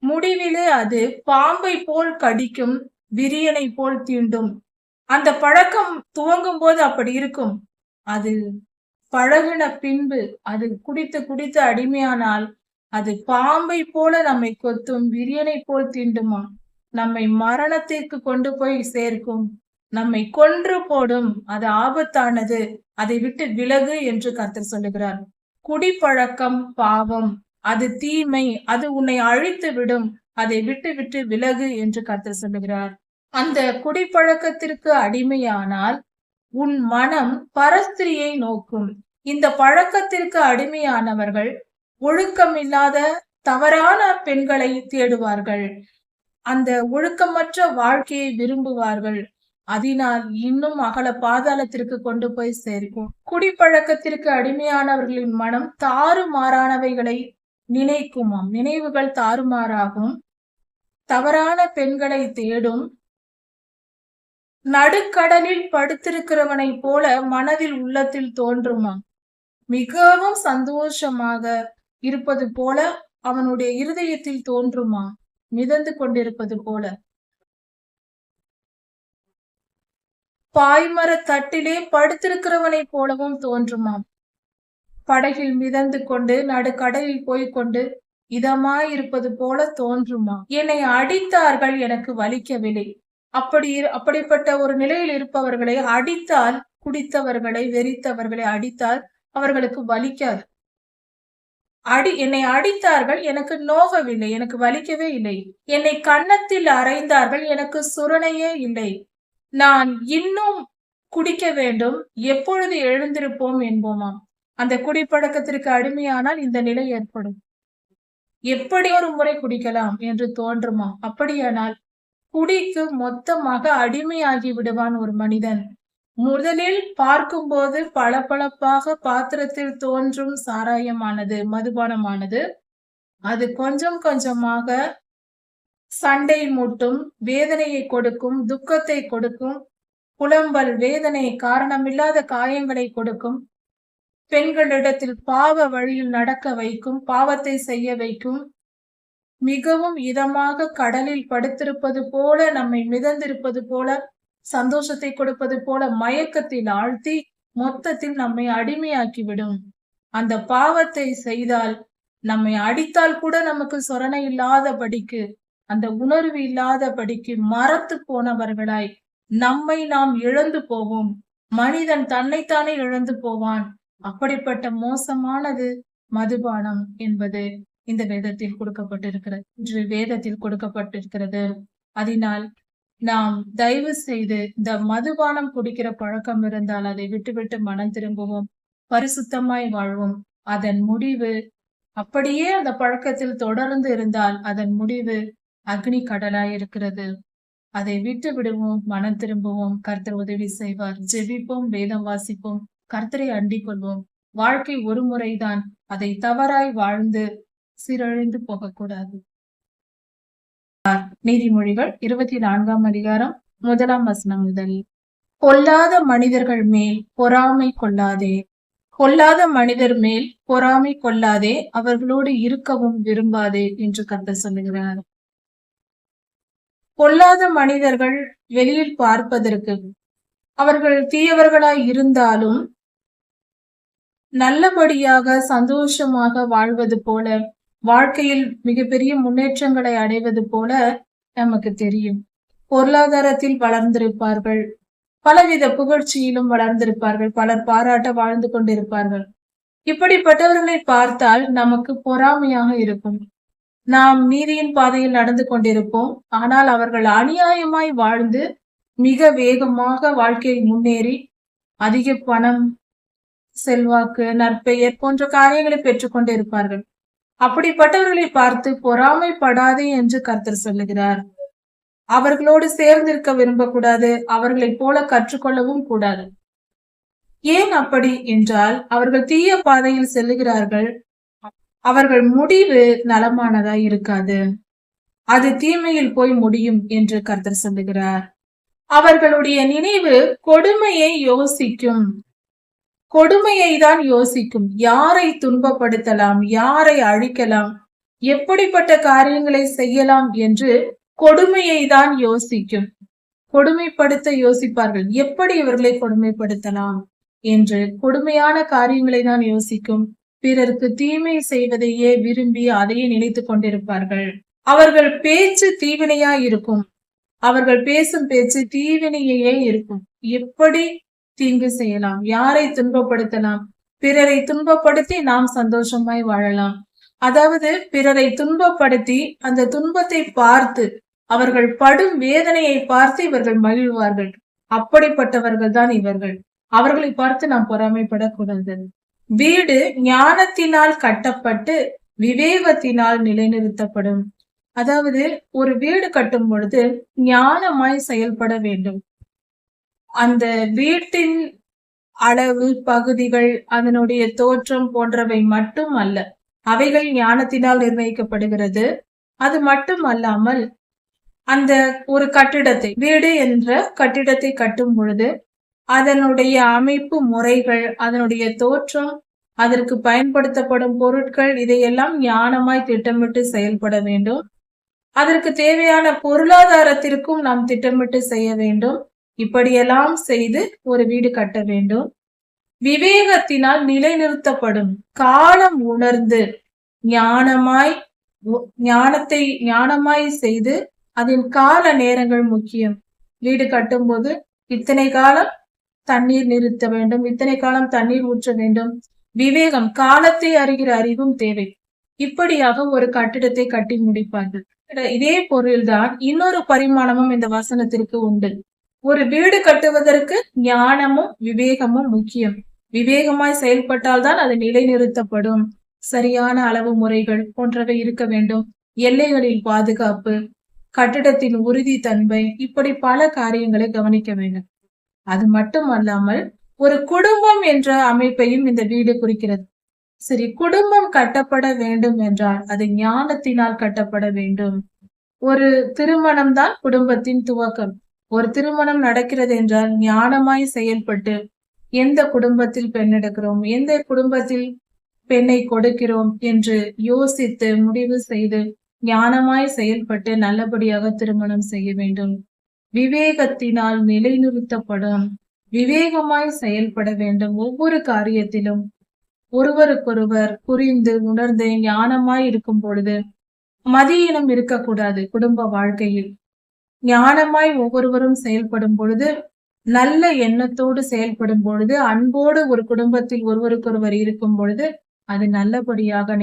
முடிவிலே அது பாம்பை போல் கடிக்கும், விரியனை போல் தீண்டும். அந்த பழக்கம் துவங்கும் போது அப்படி இருக்கும். அது பழகின பின்பு அது குடித்து குடித்து அடிமையானால் அது பாம்பை போல நம்மை கொத்தும், விரியனை போல் தீண்டுமா, நம்மை மரணத்திற்கு கொண்டு போய் சேர்க்கும், நம்மை கொன்று போடும். அது ஆபத்தானது. அதை விட்டு விலகு என்று கர்த்தர் சொல்லுகிறார். குடிப்பழக்கம் பாவம், அது தீமை, அது உன்னை அழித்து விடும். அதை விட்டு விட்டு விலகு என்று கர்த்தர் சொல்லுகிறார். அந்த குடிப்பழக்கத்திற்கு அடிமையானால் உன் மனம் பரஸ்திரியை நோக்கும். இந்த பழக்கத்திற்கு அடிமையானவர்கள் ஒழுக்கமில்லாத தவறான பெண்களை தேடுவார்கள். அந்த ஒழுக்கமற்ற வாழ்க்கையை விரும்புவார்கள். அதனால் இன்னும் அகல பாதாளத்திற்கு கொண்டு போய் சேர்க்கும். குடிப்பழக்கத்திற்கு அடிமையானவர்களின் மனம் தாறுமாறானவைகளை நினைக்குமாம். நினைவுகள் தாறுமாறாகும். தவறான பெண்களை தேடும். நடுக்கடலில் படுத்திருக்கிறவனை போல மனதில் உள்ளத்தில் தோன்றுமா. மிகவும் சந்தோஷமாக இருப்பது போல அவனுடைய இருதயத்தில் தோன்றுமா. மிதந்து கொண்டிருப்பது போல. பாய்மர தட்டிலே படுத்திருக்கிறவனை போலவும் தோன்றுமாம். படகில் மிதந்து கொண்டு நடுக்கடலில் போய்கொண்டு இதமாய் இருப்பது போல தோன்றுமா. என்னை அடித்தார்கள், எனக்கு வலிக்கவில்லை. அப்படிப்பட்ட ஒரு நிலையில் இருப்பவர்களை அடித்தால், குடித்தவர்களை வெறித்தவர்களை அடித்தால் அவர்களுக்கு வலிக்காது. என்னை அடித்தார்கள், எனக்கு நோகவில்லை, எனக்கு வலிக்கவே இல்லை. என்னை கன்னத்தில் அறைந்தார்கள், எனக்கு சுரணையே இல்லை. நான் இன்னும் குடிக்க வேண்டும், எப்பொழுது எழுந்திருப்போம் என்போமாம். அந்த குடிப்பழக்கத்திற்கு அடிமையானால் இந்த நிலை ஏற்படும். எப்படி ஒரு முறை குடிக்கலாம் என்று தோன்றுமா. அப்படியானால் குடிக்கு மொத்தமாக அடிமையாகி விடுவான் ஒரு மனிதன். முதலில் பார்க்கும்போது பளபளப்பாக பாத்திரத்தில் தோன்றும் சாராயமானது, மதுபானமானது, அது கொஞ்சம் கொஞ்சமாக சண்டை மூட்டும், வேதனையை கொடுக்கும், துக்கத்தை கொடுக்கும், புலம்பல், வேதனை, காரணமில்லாத காயங்களை கொடுக்கும், பெண்களிடத்தில் பாவ வழியில் நடக்க வைக்கும், பாவத்தை செய்ய வைக்கும். மிகவும் இதமாக கடலில் படுத்திருப்பது போல, நம்மை மிதந்திருப்பது போல, சந்தோஷத்தை கொடுப்பது போல மயக்கத்தில் ஆழ்த்தி மொத்தத்தில் நம்மை அடிமையாக்கிவிடும். அந்த பாவத்தை செய்தால், நம்மை அடித்தால் கூட நமக்கு சொரணை இல்லாதபடிக்கு, அந்த உணர்வு இல்லாதபடிக்கு மரத்து போனவர்களாய் நம்மை நாம் இழந்து போவோம். மனிதன் தன்னைத்தானே இழந்து போவான். அப்படிப்பட்ட மோசமானது மதுபானம் என்பது இந்த வேதத்தில் கொடுக்கப்பட்டிருக்கிறது. இன்று வேதத்தில் கொடுக்கப்பட்டிருக்கிறது. அதனால் நாம் தயவு செய்து இந்த மதுபானம் குடிக்கிற பழக்கம் இருந்தால் அதை விட்டுவிட்டு மனம் திரும்புவோம், பரிசுத்தமாய் வாழ்வோம். அதன் முடிவு, அப்படியே அந்த பழக்கத்தில் தொடர்ந்து இருந்தால் அதன் முடிவு அக்னி கடலாய் இருக்கிறது. அதை விட்டு விடுவோம், மனம் திரும்புவோம். கர்த்தர் உதவி செய்வார். ஜெபிப்போம், வேதம் வாசிப்போம், கர்த்தரை அண்டிக் கொள்வோம். வாழ்க்கை ஒரு முறைதான். அதை தவறாய் வாழ்ந்து சீரழிந்து போகக்கூடாது. நீதிமொழிகள் 24ஆம் அதிகாரம் 1ஆம் வசனம் முதல். பொல்லாத மனிதர்கள் மேல் பொறாமை கொள்ளாதே. பொல்லாத மனிதர் மேல் பொறாமை கொள்ளாதே, அவர்களோடு இருக்கவும் விரும்பாதே என்று கர்த்தர் சொல்லுகிறார். பொல்லாத மனிதர்கள் வெளியில் பார்ப்பதற்கு அவர்கள் தீயவர்களாய் இருந்தாலும் நல்லபடியாக சந்தோஷமாக வாழ்வது போல, வாழ்க்கையில் மிகப்பெரிய முன்னேற்றங்களை அடைவது போல நமக்கு தெரியும். பொருளாதாரத்தில் வளர்ந்திருப்பார்கள், பலவித புகழ்ச்சியிலும் வளர்ந்திருப்பார்கள், பலர் பாராட்ட வாழ்ந்து கொண்டிருப்பார்கள். இப்படிப்பட்டவர்களை பார்த்தால் நமக்கு பொறாமையாக இருக்கும். நாம் நீதியின் பாதையில் நடந்து கொண்டிருப்போம், ஆனால் அவர்கள் அநியாயமாய் வாழ்ந்து மிக வேகமாக வாழ்க்கையில் முன்னேறி அதிக பணம், செல்வாக்கு, நற்பெயர் போன்ற காரியங்களை பெற்றுக் கொண்டிருப்பார்கள். அப்படிப்பட்டவர்களை பார்த்து பொறாமைப்படாதே என்று கர்த்தர் சொல்லுகிறார். அவர்களோடு சேர்ந்திருக்க விரும்பக்கூடாது, அவர்களைப் போல கற்றுக்கொள்ளவும் கூடாது. ஏன் அப்படி என்றால், அவர்கள் தீய பாதையில் செல்லுகிறார்கள். அவர்கள் முடிவு நலமானதாய் இருக்காது, அது தீமையில் போய் முடியும் என்று கர்த்தர் சொல்லுகிறார். அவர்களுடைய நினைவு கொடுமையை யோசிக்கும், கொடுமையை தான் யோசிக்கும். யாரை துன்பப்படுத்தலாம், யாரை அழிக்கலாம், எப்படிப்பட்ட காரியங்களை செய்யலாம் என்று கொடுமையை தான் யோசிக்கும். கொடுமைப்படுத்த யோசிப்பார்கள், எப்படி இவர்களை கொடுமைப்படுத்தலாம் என்று கொடுமையான காரியங்களை தான் யோசிக்கும். பிறருக்கு தீமை செய்வதையே விரும்பி அதையே நினைத்துக் கொண்டிருப்பார்கள். அவர்கள் பேச்சு தீவினையா இருக்கும், அவர்கள் பேசும் பேச்சு தீவினையே இருக்கும். எப்படி தீங்கு செய்யலாம், யாரை துன்பப்படுத்தலாம், பிறரை துன்பப்படுத்தி நாம் சந்தோஷமாய் வாழலாம். அதாவது பிறரை துன்பப்படுத்தி அந்த துன்பத்தை பார்த்து, அவர்கள் படும் வேதனையை பார்த்து இவர்கள் மகிழ்வார்கள். அப்படிப்பட்டவர்கள் தான் இவர்கள். அவர்களை பார்த்து நாம் பொறாமைப்படக்கூடாது. வீடு ஞானத்தினால் கட்டப்பட்டு விவேகத்தினால் நிலைநிறுத்தப்படும். அதாவது ஒரு வீடு கட்டும் பொழுது ஞானமாய் செயல்பட வேண்டும். அந்த வீட்டின் அளவு, பகுதிகள், அதனுடைய தோற்றம் போன்றவை மட்டும் அல்ல, அவைகள் ஞானத்தினால் நிர்ணயிக்கப்படுகிறது. அது மட்டும் அல்லாமல் அந்த ஒரு கட்டிடத்தை, வீடு என்ற கட்டிடத்தை கட்டும் பொழுது அதனுடைய அமைப்பு முறைகள், அதனுடைய தோற்றம், அதற்கு பயன்படுத்தப்படும் பொருட்கள், இதையெல்லாம் ஞானமாய் திட்டமிட்டு செயல்பட வேண்டும். அதற்கு தேவையான பொருளாதாரத்திற்கும் நாம் திட்டமிட்டு செய்ய வேண்டும். இப்படியெல்லாம் செய்து ஒரு வீடு கட்ட வேண்டும். விவேகத்தினால் நிலைநிறுத்தப்படும். காலம் உணர்ந்து ஞானமாய் செய்து, அதன் கால நேரங்கள் முக்கியம். வீடு கட்டும் போது இத்தனை காலம் தண்ணீர் நிறுத்த வேண்டும், இத்தனை காலம் தண்ணீர் ஊற்ற வேண்டும். விவேகம், காலத்தை அறிகிற அறிவும் தேவை. இப்படியாக ஒரு கட்டிடத்தை கட்டி முடிப்பார்கள். இதே பொருள்தான் இன்னொரு பரிமாணமும் இந்த வசனத்திற்கு உண்டு. ஒரு வீடு கட்டுவதற்கு ஞானமும் விவேகமும் முக்கியம். விவேகமாய் செயல்பட்டால் தான் அது நிலைநிறுத்தப்படும். சரியான அளவு முறைகள் போன்றவை இருக்க வேண்டும். எல்லைகளில் பாதுகாப்பு, கட்டிடத்தின் உறுதித்தன்மை, இப்படி பல காரியங்களை கவனிக்க வேண்டும். அது மட்டும் அல்லாமல் ஒரு குடும்பம் என்ற அமைப்பையும் இந்த வீடு குறிக்கிறது. சரி, குடும்பம் கட்டப்பட வேண்டும் என்றால் அது ஞானத்தினால் கட்டப்பட வேண்டும். ஒரு திருமணம் தான் குடும்பத்தின் துவக்கம். ஒரு திருமணம் நடக்கிறது என்றால் ஞானமாய் செயல்பட்டு, எந்த குடும்பத்தில் பெண் எடுக்கிறோம், எந்த குடும்பத்தில் பெண்ணை கொடுக்கிறோம் என்று யோசித்து முடிவு செய்து ஞானமாய் செயல்பட்டு நல்லபடியாக திருமணம் செய்ய வேண்டும். விவேகத்தினால் நிலைநிறுத்தப்படும். விவேகமாய் செயல்பட வேண்டும். ஒவ்வொரு காரியத்திலும் ஒருவருக்கொருவர் புரிந்து உணர்ந்து ஞானமாய் இருக்கும் பொழுது மதியினம் இருக்கக்கூடாது. குடும்ப வாழ்க்கையில் ஞானமாய் ஒவ்வொருவரும் செயல்படும் பொழுது, நல்ல எண்ணத்தோடு செயல்படும் பொழுது, அன்போடு ஒரு குடும்பத்தில் ஒருவருக்கொருவர் இருக்கும் பொழுது அது நல்லபடியாக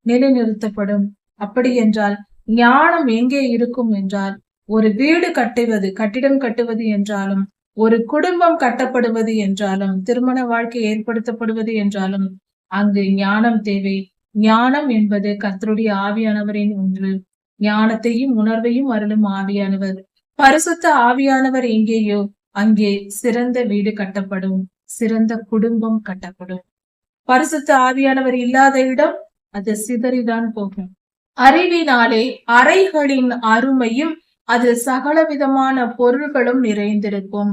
நிலைநிறுத்தப்படும். அப்படி என்றால் ஞானம் எங்கே இருக்கும் என்றால், ஒரு வீடு கட்டிடம் கட்டுவது என்றாலும், ஒரு குடும்பம் கட்டப்படுவது என்றாலும், திருமண வாழ்க்கை ஏற்படுத்தப்படுவது என்றாலும் அங்கு ஞானம் தேவை. ஞானம் என்பது கர்த்தருடைய ஆவியானவரின் ஒன்று. ஞானத்தையும் உணர்வையும் அருளும் ஆவியானவர். பரிசுத்த ஆவியானவர் எங்கேயோ அங்கே சிறந்த வீடு கட்டப்படும், சிறந்த குடும்பம் கட்டப்படும். பரிசுத்த ஆவியானவர் இல்லாத இடம் அது சிதறிதான் போகும். அறிவினாலே அறைகளின் அருமையும் அது சகலவிதமான பொருள்களும் நிறைந்திருக்கும்.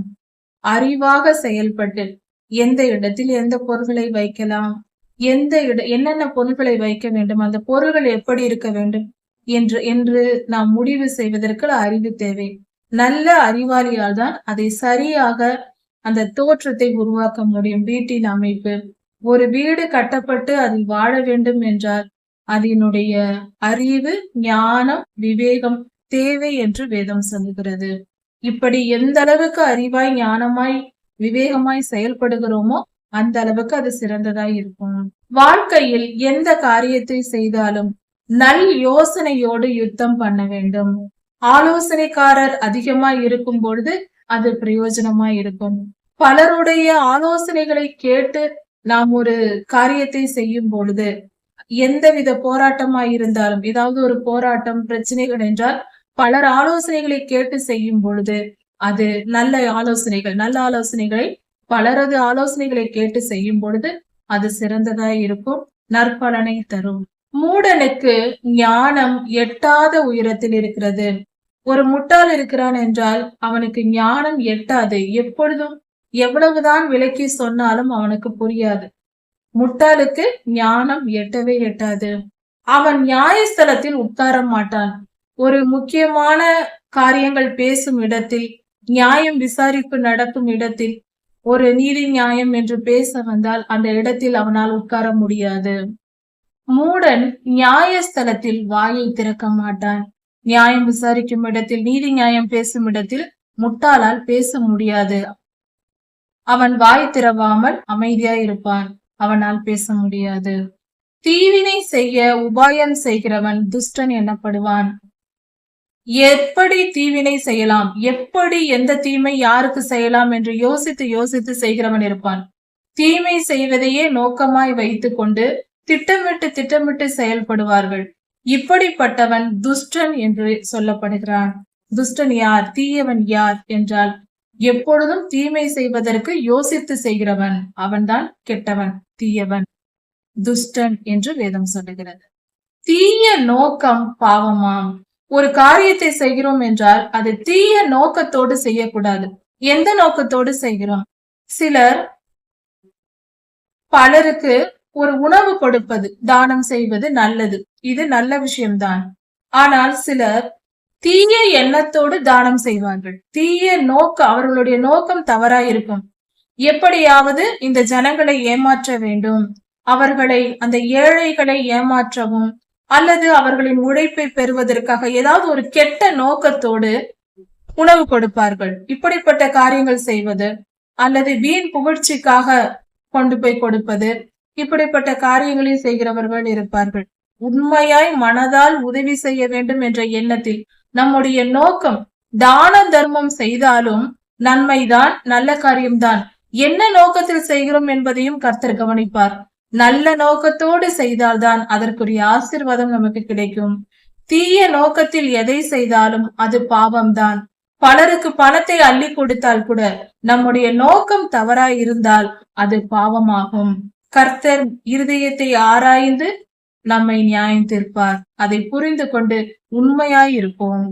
அறிவாக செயல்பட்டு எந்த இடத்தில் எந்த பொருள்களை வைக்கலாம், என்னென்ன பொருள்களை வைக்க வேண்டும், அந்த பொருள்கள் எப்படி இருக்க வேண்டும் என்று நாம் முடிவு செய்வதற்கு அறிவு தேவை. நல்ல அறிவாளியால் தான் அதை சரியாக அந்த தோற்றத்தை உருவாக்க முடியும். வீட்டின் அமைப்பு, ஒரு வீடு கட்டப்பட்டு அதில் வாழ வேண்டும் என்றால் அதனுடைய அறிவு, ஞானம், விவேகம் தேவை என்று வேதம் சொல்லுகிறது. இப்படி எந்த அளவுக்கு அறிவாய், ஞானமாய், விவேகமாய் செயல்படுகிறோமோ அந்த அளவுக்கு அது சிறந்ததாய் இருக்கும். வாழ்க்கையில் எந்த காரியத்தை செய்தாலும் நல் யோசனையோடு யுத்தம் பண்ண வேண்டும். ஆலோசனைக்காரர் அதிகமாய் இருக்கும் பொழுது அது பிரயோஜனமாய் இருக்கும். பலருடைய ஆலோசனைகளை கேட்டு நாம் ஒரு காரியத்தை செய்யும் பொழுது எந்தவித போராட்டமாய் இருந்தாலும், ஏதாவது ஒரு போராட்டம், பிரச்சனைகள் என்றால் பலர் ஆலோசனைகளை கேட்டு செய்யும் பொழுது அது நல்ல ஆலோசனைகளை பலரது ஆலோசனைகளை கேட்டு செய்யும் பொழுது அது சிறந்ததாய் இருக்கும், நற்பலனை தரும். மூடனுக்கு ஞானம் எட்டாத உயரத்தில் இருக்கிறது. ஒரு முட்டாள் இருக்கிறான் என்றால் அவனுக்கு ஞானம் எட்டாது. எப்பொழுதும் எவ்வளவுதான் விளக்கி சொன்னாலும் அவனுக்கு புரியாது. முட்டாளுக்கு ஞானம் எட்டவே எட்டாது. அவன் நியாயஸ்தலத்தில் உட்கார மாட்டான். ஒரு முக்கியமான காரியங்கள் பேசும் இடத்தில், நியாயம் விசாரிப்பு நடக்கும் இடத்தில், ஒரு நீதி நியாயம் என்று பேச வந்தால் அந்த இடத்தில் அவனால் உட்கார முடியாது. மூடன் நியாயஸ்தலத்தில் வாயை திறக்க மாட்டான். நியாயம் விசாரிக்கும் இடத்தில், நீதி நியாயம் பேசும் இடத்தில் முட்டாளால் பேச முடியாது. அவன் வாய் திறவாமல் அமைதியாய் இருப்பான். அவனால் பேச முடியாது. தீவினை செய்ய உபாயம் செய்கிறவன் துஷ்டன் எனப்படுவான். எப்படி தீவினை செய்யலாம், எப்படி எந்த தீமை யாருக்கு செய்யலாம் என்று யோசித்து செய்கிறவன் இருப்பான். தீமை செய்வதையே நோக்கமாய் வைத்துக் கொண்டு திட்டமிட்டு செயல்படுவார்கள். இப்படிப்பட்டவன் துஷ்டன் என்று சொல்லப்படுகிறான். துஷ்டன் யார், தீயவன் யார் என்றால் எப்பொழுதும் தீமை செய்வதற்கு யோசித்து செய்கிறவன் அவன்தான் கெட்டவன், தீயவன், துஷ்டன் என்று வேதம் சொல்லுகிறது. தீய நோக்கம் பாவமாம். ஒரு காரியத்தை செய்கிறோம் என்றால் அது தீய நோக்கத்தோடு செய்யக்கூடாது. எந்த நோக்கத்தோடு செய்கிறோம்? சிலர் பலருக்கு ஒரு உணவு கொடுப்பது, தானம் செய்வது நல்லது, இது நல்ல விஷயம்தான். ஆனால் சிலர் தீய எண்ணத்தோடு தானம் செய்வார்கள். தீய நோக்கம், அவர்களுடைய நோக்கம் தவறாயிருக்கும். எப்படியாவது இந்த ஜனங்களை ஏமாற்ற வேண்டும், அவர்களை, அந்த ஏழைகளை ஏமாற்றவும் அல்லது அவர்களின் உழைப்பை பெறுவதற்காக ஏதாவது ஒரு கெட்ட நோக்கத்தோடு உணவு கொடுப்பார்கள். இப்படிப்பட்ட காரியங்கள் செய்வது அல்லது வீண் புகழ்ச்சிக்காக கொண்டு போய் கொடுப்பது, இப்படிப்பட்ட காரியங்களை செய்கிறவர்கள் இருப்பார்கள். உண்மையாய் மனதால் உதவி செய்ய வேண்டும் என்ற எண்ணத்தில் நம்முடைய நோக்கம் தான தர்மம் செய்தாலும் நன்மைதான், நல்ல காரியம்தான். என்ன நோக்கத்தில் செய்கிறோம் என்பதையும் கர்த்தர் கவனிப்பார். நல்ல நோக்கத்தோடு செய்தால்தான் அதற்குரிய ஆசீர்வாதம் நமக்கு கிடைக்கும். தீய நோக்கத்தில் எதை செய்தாலும் அது பாவம்தான். பலருக்கு பணத்தை அள்ளி கொடுத்தால் கூட நம்முடைய நோக்கம் தவறாய் இருந்தால் அது பாவமாகும். கர்த்தர் இருதயத்தை ஆராய்ந்து நம்மை நியாயம் தீர்ப்பார். அதை புரிந்து கொண்டு உண்மையாயிருப்போம்.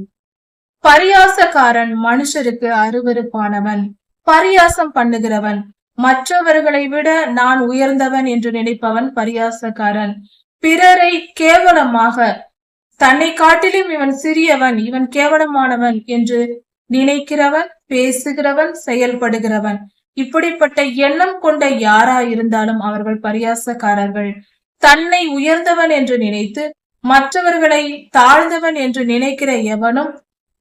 பரியாசக்காரன் மனுஷருக்கு அருவருப்பானவன். பரியாசம் பண்ணுகிறவன், மற்றவர்களை விட நான் உயர்ந்தவன் என்று நினைப்பவன் பரியாசக்காரன். பிறரை கேவலமாக, தன்னை காட்டிலும் இவன் சிறியவன், இவன் கேவலமானவன் என்று நினைக்கிறவன், பேசுகிறவன், செயல்படுகிறவன், இப்படிப்பட்ட எண்ணம் கொண்ட யாராயிருந்தாலும் அவர்கள் பரியாசக்காரர்கள். தன்னை உயர்ந்தவன் என்று நினைத்து மற்றவர்களை தாழ்ந்தவன் என்று நினைக்கிற எவனும்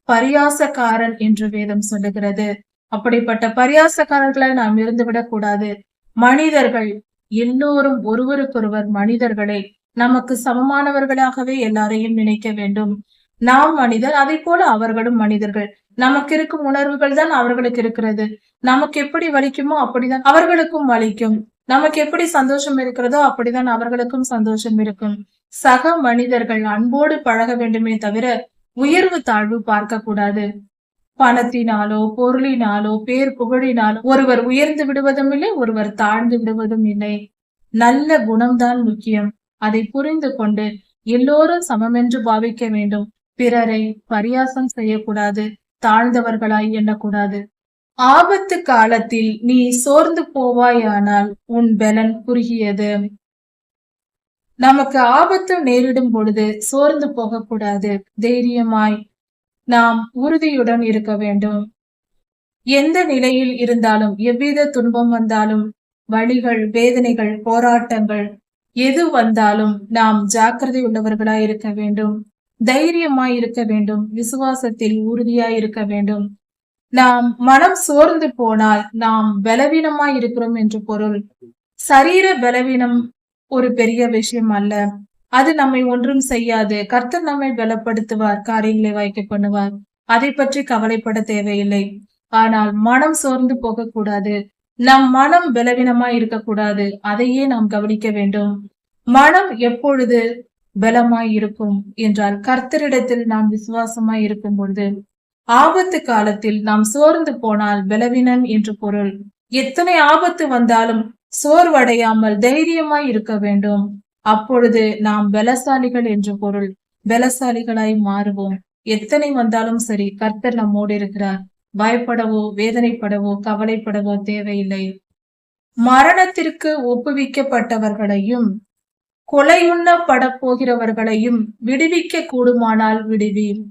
பரியாசக்காரன் என்று வேதம் சொல்லுகிறது. அப்படிப்பட்ட பரியாசக்காரர்களை நாம் இருந்துவிடக் கூடாது. மனிதர்கள் எல்லோரும் ஒருவருக்கொருவர் மனிதர்களை நமக்கு சமமானவர்களாகவே எல்லாரையும் நினைக்க வேண்டும். நாம் மனிதர், அதை போல அவர்களும் மனிதர்கள். நமக்கு இருக்கும் உணர்வுகள் தான் அவர்களுக்கு இருக்கிறது. நமக்கு எப்படி வலிக்குமோ அப்படிதான் அவர்களுக்கும் வலிக்கும். நமக்கு எப்படி சந்தோஷம் இருக்கிறதோ அப்படிதான் அவர்களுக்கும் சந்தோஷம் இருக்கும். சக மனிதர்கள் அன்போடு பழக வேண்டுமே தவிர உயர்வு தாழ்வு பார்க்க கூடாது. பணத்தினாலோ பொருளினாலோ பேர் புகழினாலோ ஒருவர் உயர்ந்து விடுவதும் இல்லை, ஒருவர் தாழ்ந்து விடுவதும் இல்லை. நல்ல குணம்தான் முக்கியம். அதை புரிந்து கொண்டு எல்லோரும் சமமென்று பாவிக்க வேண்டும். பிறரை பரியாசம் செய்யக்கூடாது, தாழ்ந்தவர்களாய் எண்ணக்கூடாது. ஆபத்து காலத்தில் நீ சோர்ந்து போவாயானால் உன் பலன் குறுகியது. நமக்கு ஆபத்து நேரிடும் பொழுது சோர்ந்து போகக்கூடாது. தைரியமாய் நாம் உறுதியுடன் இருக்க வேண்டும். எந்த நிலையில் இருந்தாலும், எவ்வித துன்பம் வந்தாலும், வலிகள், வேதனைகள், போராட்டங்கள் எது வந்தாலும் நாம் ஜாக்கிரதை உள்ளவர்களாய் இருக்க வேண்டும். தைரியமாய் இருக்க வேண்டும். விசுவாசத்தில் உறுதியாய் இருக்க வேண்டும். நாம் மனம் சோர்ந்து போனால் நாம் பலவீனமாய் இருக்கிறோம் என்று பொருள். சரீர பலவீனம் ஒரு பெரிய விஷயம் அல்ல. அது நம்மை ஒன்றும் செய்யாது. கர்த்தர் நம்மை பலப்படுத்துவார், காரியங்களை வாய்க்க பண்ணுவார். அதை பற்றி கவலைப்பட தேவையில்லை. ஆனால் மனம் சோர்ந்து போகக்கூடாது. நம் மனம் பலவீனமாய் இருக்கக்கூடாது. அதையே நாம் கவனிக்க வேண்டும். மனம் எப்பொழுது பலமாய் இருக்கும் என்றால் கர்த்தரிடத்தில் நாம் விசுவாசமாய் இருக்கும் பொழுது. ஆபத்து காலத்தில் நாம் சோர்ந்து போனால் பலவீனன் என்று பொருள். எத்தனை ஆபத்து வந்தாலும் சோர்வடையாமல் தைரியமாய் இருக்க வேண்டும். அப்பொழுது நாம் பலசாலிகள் என்று பொருள். பலசாலிகளாய் மாறுவோம். எத்தனை வந்தாலும் சரி, கர்த்தர் நம்மோடு இருக்கிறார். பயப்படவோ, வேதனைப்படவோ, கவலைப்படவோ தேவையில்லை. மரணத்திற்கு ஒப்புவிக்கப்பட்டவர்களையும் கொலையுண்ணப்பட போகிறவர்களையும் விடுவிக்க கூடுமானால் விடுவீர்.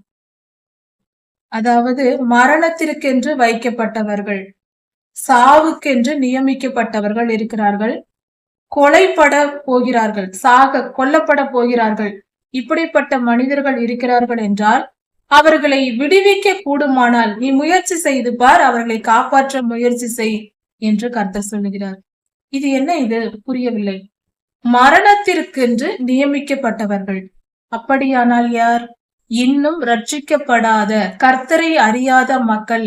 அதாவது மரணத்திற்கென்று வைக்கப்பட்டவர்கள், சாவுக்கென்று நியமிக்கப்பட்டவர்கள் இருக்கிறார்கள். கொலைப்பட போகிறார்கள், கொல்லப்பட போகிறார்கள். இப்படிப்பட்ட மனிதர்கள் இருக்கிறார்கள் என்றால் அவர்களை விடுவிக்க கூடுமானால் நீ முயற்சி செய்து பார், அவர்களை காப்பாற்ற முயற்சி செய் என்று கர்த்தர் சொல்லுகிறார். இது என்ன? இது புரியவில்லை. மரணத்திற்கென்று நியமிக்கப்பட்டவர்கள், அப்படியானால் யார்? இன்னும் ரட்சிக்கப்படாத, கர்த்தரை அறியாத மக்கள்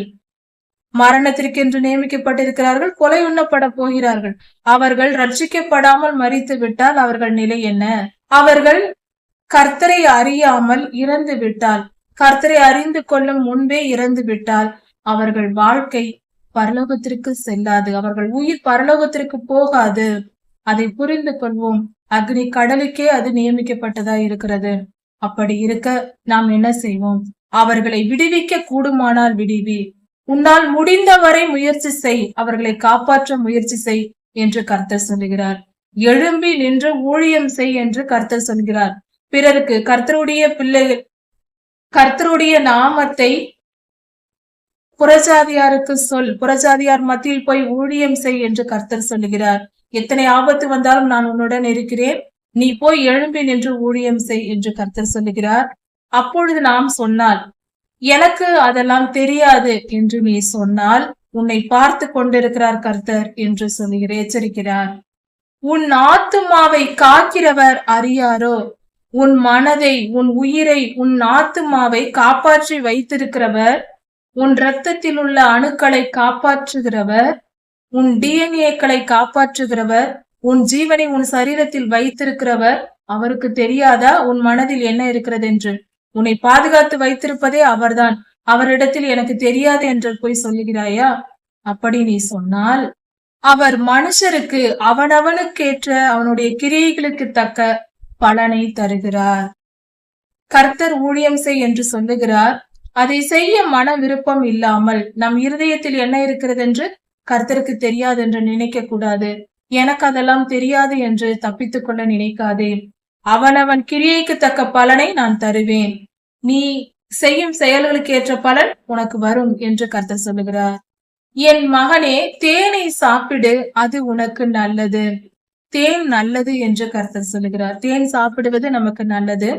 மரணத்திற்கென்று நியமிக்கப்பட்டிருக்கிறார்கள். கொலை உண்ணப்பட போகிறார்கள். அவர்கள் ரட்சிக்கப்படாமல் மரித்து விட்டால் அவர்கள் நிலை என்ன? அவர்கள் கர்த்தரை அறியாமல் இறந்து விட்டால், கர்த்தரை அறிந்து கொள்ளும் முன்பே இறந்து விட்டால் அவர்கள் வாழ்க்கை பரலோகத்திற்கு செல்லாது. அவர்கள் உயிர் பரலோகத்திற்கு போகாது. அதை புரிந்து கொள்வோம். அக்னி கடலுக்கே அது நியமிக்கப்பட்டதா இருக்கிறது. அப்படி இருக்க நாம் என்ன செய்வோம்? அவர்களை விடுவிக்க கூடுமானால் விடுவி. உன்னால் முடிந்தவரை முயற்சி செய், அவர்களை காப்பாற்ற முயற்சி செய் என்று கர்த்தர் சொல்லுகிறார். எழும்பி நின்று ஊழியம் செய் என்று கர்த்தர் சொல்கிறார். பிறருக்கு கர்த்தருடைய பிள்ளைகள், கர்த்தருடைய நாமத்தை புறஜாதியாருக்கு சொல், புறஜாதியார் மத்தியில் போய் ஊழியம் செய் என்று கர்த்தர் சொல்லுகிறார். எத்தனை ஆபத்து வந்தாலும் நான் உன்னுடன் இருக்கிறேன், நீ போய் எழும்பி நின்று ஊழியம் செய் என்று கர்த்தர் சொல்லுகிறார். அப்பொழுது நாம் சொன்னால், எனக்கு அதெல்லாம் தெரியாது என்று நீ சொன்னால், உன்னை பார்த்து கொண்டிருக்கிறார் கர்த்தர் என்று எச்சரிக்கிறார். உன் ஆத்துமாவை காக்கிறவர் அறியாரோ? உன் மனதை, உன் உயிரை, உன் ஆத்துமாவை காப்பாற்றி வைத்திருக்கிறவர், உன் இரத்தத்தில் உள்ள அணுக்களை காப்பாற்றுகிறவர், உன் டிஎன்ஏக்களை காப்பாற்றுகிறவர், உன் ஜீவனை உன் சரீரத்தில் வைத்திருக்கிறவர் அவருக்கு தெரியாதா உன் மனதில் என்ன இருக்கிறது என்று? உன்னை பாதுகாத்து வைத்திருப்பதே அவர்தான். அவரிடத்தில் எனக்கு தெரியாது என்று போய் சொல்லுகிறாயா? அப்படி நீ சொன்னால் அவர் மனுஷருக்கு அவனவனுக்கேற்ற அவனுடைய கிரியைகளுக்கு தக்க பலனை தருகிறார். கர்த்தர் ஊழியம் செய் என்று சொல்லுகிறார். அதை செய்ய மன விருப்பம் இல்லாமல் நம் இருதயத்தில் என்ன இருக்கிறது என்று கர்த்தருக்கு தெரியாது என்று நினைக்க கூடாது. எனக்கு அதெல்லாம் தெரியாது என்று தப்பித்துக் கொள்ள நினைக்காதே. அவனவன் கிரியைக்கு தக்க பலனை நான் தருவேன். நீ செய்யும் செயல்களுக்கு ஏற்ற பலன் உனக்கு வரும் என்று கர்த்தர் சொல்லுகிறார். என் மகனே, தேனை சாப்பிடு, அது உனக்கு நல்லது. தேன் நல்லது என்று கர்த்தர் சொல்லுகிறார். தேன் சாப்பிடுவது நமக்கு நல்லது.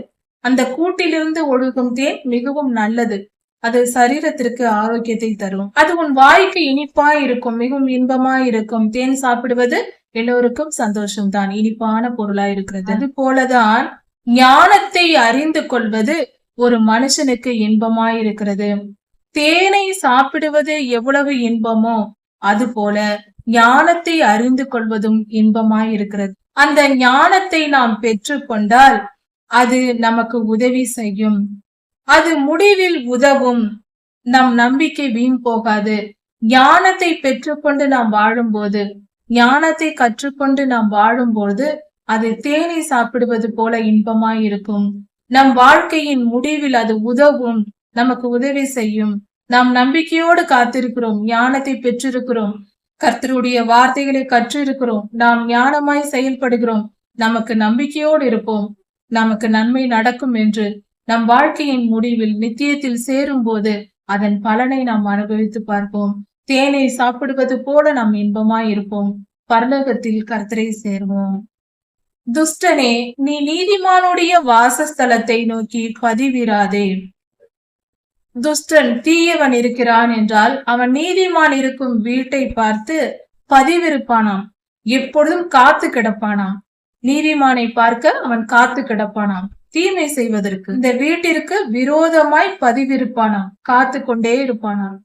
அந்த கூட்டிலிருந்து ஒழுகும் தேன் மிகவும் நல்லது. அது சரீரத்திற்கு ஆரோக்கியத்தை தரும். அது உன் வாய்க்கு இனிப்பா இருக்கும், மிகவும் இன்பமா இருக்கும். தேன் சாப்பிடுவது எல்லோருக்கும் சந்தோஷம்தான், இனிப்பான பொருளா இருக்கிறது. அது போலதான் ஞானத்தை அறிந்து கொள்வது ஒரு மனுஷனுக்கு இன்பமாய் இருக்கிறது. தேனை சாப்பிடுவது எவ்வளவு இன்பமோ அது போல ஞானத்தை அறிந்து கொள்வதும் இன்பமாய் இருக்கிறது. அந்த ஞானத்தை நாம் பெற்று கொண்டால் அது நமக்கு உதவி செய்யும். அது முடிவில் உதவும். நம் நம்பிக்கை வீண் போகாது. ஞானத்தை பெற்றுக்கொண்டு நாம் வாழும்போது ஞானத்தை கற்றுக்கொண்டு நாம் வாழும்போது அது தேனை சாப்பிடுவது போல இன்பமாய் இருக்கும். நம் வாழ்க்கையின் முடிவில் அது உதவும், நமக்கு உதவி செய்யும். நாம் நம்பிக்கையோடு காத்திருக்கிறோம், ஞானத்தை பெற்றிருக்கிறோம், கர்த்தருடைய வார்த்தைகளை கற்றிருக்கிறோம், நாம் ஞானமாய் செயல்படுகிறோம், நமக்கு நம்பிக்கையோடு இருப்போம், நமக்கு நன்மை நடக்கும் என்று நம் வாழ்க்கையின் முடிவில் நித்தியத்தில் சேரும் போது அதன் பலனை நாம் அனுபவித்து பார்ப்போம். தேனை சாப்பிடுவது போல நாம் இன்பமாய் இருப்போம், பரலோகத்தில் கர்த்தரை சேர்வோம். துஷ்டனே, நீ நீதிமானுடைய வாசஸ்தலத்தை நோக்கி பதிவிராதே. துஷ்டன் தீயவன் இருக்கிறான் என்றால் அவன் நீதிமான் இருக்கும் வீட்டை பார்த்து பதிவிருப்பானாம், எப்பொழுதும் காத்து கிடப்பானாம். நீதிமானை பார்க்க அவன் காத்து கிடப்பானாம் தீமை செய்வதற்கு. இந்த வீட்டிற்கு விரோதமாய் பதிவிருப்பானாம், காத்து கொண்டே இருப்பானாம்,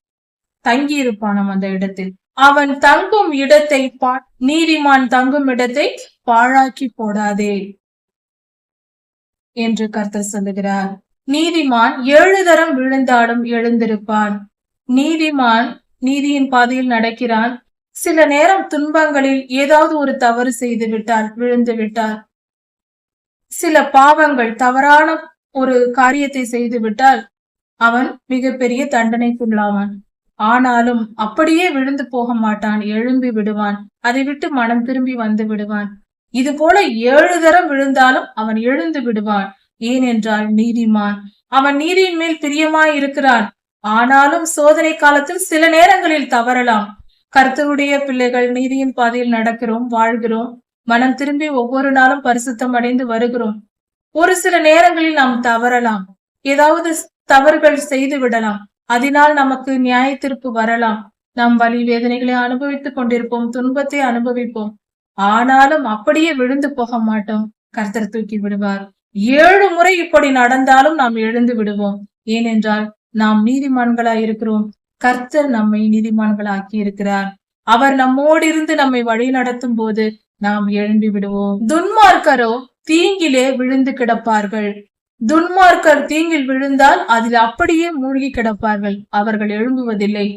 தங்கி இருப்பானாம் அந்த இடத்தில். அவன் தங்கும் இடத்தை நீதிமான் தங்கும் இடத்தை பாழாக்கி போடாதே என்று கர்த்தர் சொல்லுகிறார். நீதிமான் 7 தரம் விழுந்தாலும் எழுந்திருப்பான். நீதிமான் நீதியின் பாதையில் நடக்கிறான். சில நேரம் துன்பங்களில் ஏதாவது ஒரு தவறு செய்து விட்டால், விழுந்து விட்டால், சில பாவங்கள் தவறான ஒரு காரியத்தை செய்து விட்டால் அவன் மிகப்பெரிய தண்டனைக்குள்ளாவான். ஆனாலும் அப்படியே விழுந்து போக மாட்டான், எழும்பி விடுவான், அதை விட்டு மனம் திரும்பி வந்து விடுவான். இது போல 7 தரம் விழுந்தாலும் அவன் எழுந்து விடுவான். ஏனென்றால் நீதிமான், அவன் நீதியின் மேல் பிரியமாய் இருக்கிறான். ஆனாலும் சோதனை காலத்தில் சில நேரங்களில் தவறலாம். கர்த்தருடைய பிள்ளைகள் நீதியின் பாதையில் நடக்கிறோம், வாழ்கிறோம், மனம் திரும்பி ஒவ்வொரு நாளும் பரிசுத்தம் அடைந்து வருகிறோம். ஒரு சில நேரங்களில் நாம் தவறலாம், ஏதாவது தவறுகள் செய்து விடலாம். அதனால் நமக்கு நியாய தீர்ப்பு வரலாம். நாம் வலி வேதனைகளை அனுபவித்துக் கொண்டிருப்போம், துன்பத்தை அனுபவிப்போம். ஆனாலும் அப்படியே விழுந்து போக மாட்டோம், கர்த்தர் தூக்கி விடுவார். 7 முறை இப்படி நடந்தாலும் நாம் எழுந்து விடுவோம். ஏனென்றால் நாம் நீதிமான்களாய் இருக்கிறோம். கர்த்தர் நம்மை நீதிமான்களாக்கி இருக்கிறார். அவர் நம்மோடு இருந்து நம்மை வழி நடத்தும் போது நாம் எழும்பி விடுவோம். துன்மார்க்கரோ தீங்கிலே விழுந்து கிடப்பார்கள். துன்மார்க்கர் தீங்கில் விழுந்தால் அதில் அப்படியே மூழ்கி கிடப்பார்கள், அவர்கள் எழும்புவதில்லை.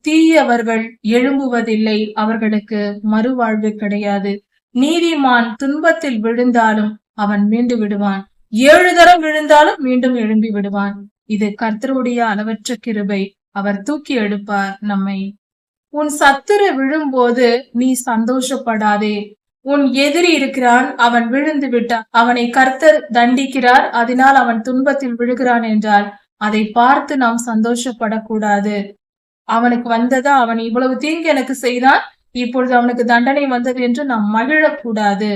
தீயவர்கள் எழும்புவதில்லை, அவர்களுக்கு மறுவாழ்வு கிடையாது. நீதிமான் துன்பத்தில் விழுந்தாலும் அவன் மீண்டு விடுவான், 7 தரம் விழுந்தாலும் மீண்டும் எழும்பி விடுவான். இது கர்த்தருடைய அளவற்ற கிருபை. அவர் தூக்கி எடுப்பார் நம்மை. உன் சத்துரு விழும்போது நீ சந்தோஷப்படாதே. உன் எதிரி இருக்கிறான், அவன் விழுந்து விட்டான், அவனை கர்த்தர் தண்டிக்கிறார், அதனால் அவன் துன்பத்தில் விழுகிறான் என்றால் அதை பார்த்து நாம் சந்தோஷப்படக்கூடாது. அவனுக்கு வந்ததா, அவன் இவ்வளவு தீங்கு எனக்கு செய்தான், இப்பொழுது அவனுக்கு தண்டனை வந்தது என்று நாம் மகிழக்கூடாது.